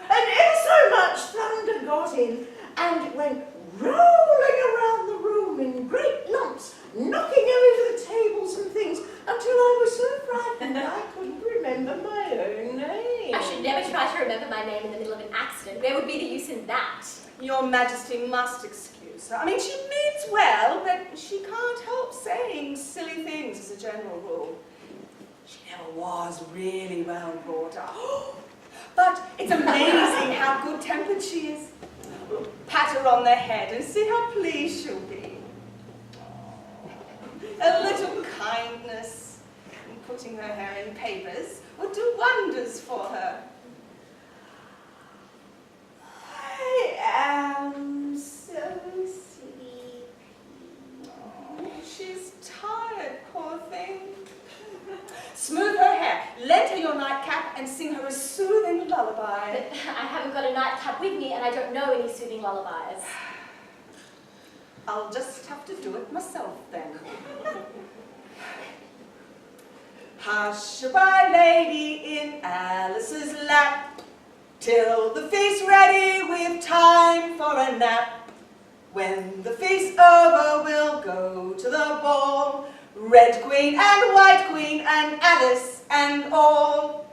Speaker 18: And ever so much thunder got in, and it went rolling around the room in great lumps, knocking over the tables and things, until I was so frightened I couldn't remember my own name.
Speaker 5: I should never try to remember my name in the middle of an accident. Where would be the use in that?
Speaker 1: Your Majesty must excuse Susan. I mean, she means well, but she can't help saying silly things as a general rule. She never was really well brought up. But it's amazing how good-tempered she is. Pat her on the head and see how pleased she'll be. A little kindness in putting her hair in papers would do wonders for her. I am so sleepy. Oh, she's tired, poor thing. Smooth her hair, lend her your nightcap, and sing her a soothing lullaby.
Speaker 5: But I haven't got a nightcap with me, and I don't know any soothing lullabies.
Speaker 1: I'll just have to do it myself then. Hush, my lady, in Alice's lap, till the feast's ready, we've time for a nap. When the feast's over, we'll go to the ball, Red Queen and White Queen and Alice and all.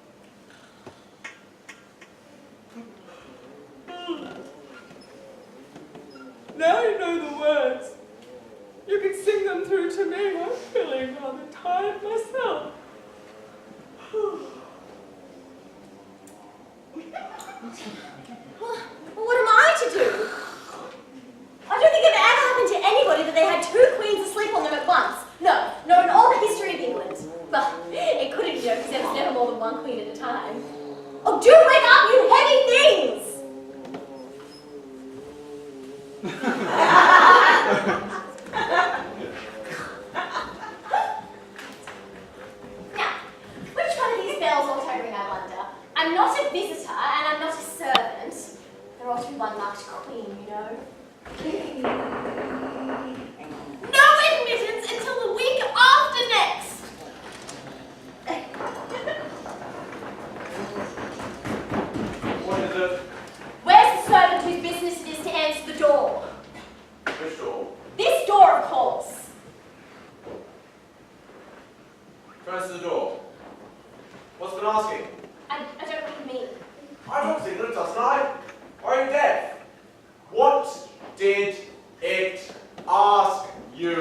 Speaker 1: Now you know the words. You can sing them through to me. I'm feeling rather tired myself.
Speaker 5: Well, what am I to do? I don't think it ever happened to anybody that they had two queens asleep on them at once. No, not in all the history of England. Well, it couldn't, you know, because there was never more than one queen at a time. Oh, do wake up, you heavy things! Now, which one of these bells ought I ring, I wonder? I'm not a visitor, and I'm not a servant. There ought to be one marked queen, you know. No admittance until the week after next!
Speaker 9: What is it?
Speaker 5: Where's the servant whose business it is to answer the door?
Speaker 9: Which door?
Speaker 5: This door, of course.
Speaker 9: Close to the door. What's been asking?
Speaker 5: I don't know what you mean.
Speaker 9: I talked English, doesn't I? Are you deaf? What did it ask you?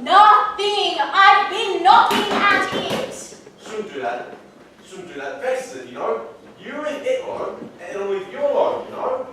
Speaker 5: Nothing! I've been knocking at it!
Speaker 9: Shouldn't do that. Shouldn't do that. Vexes it, you know. You leave it alone, and it'll leave you alone, you know.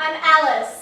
Speaker 5: I'm Alice.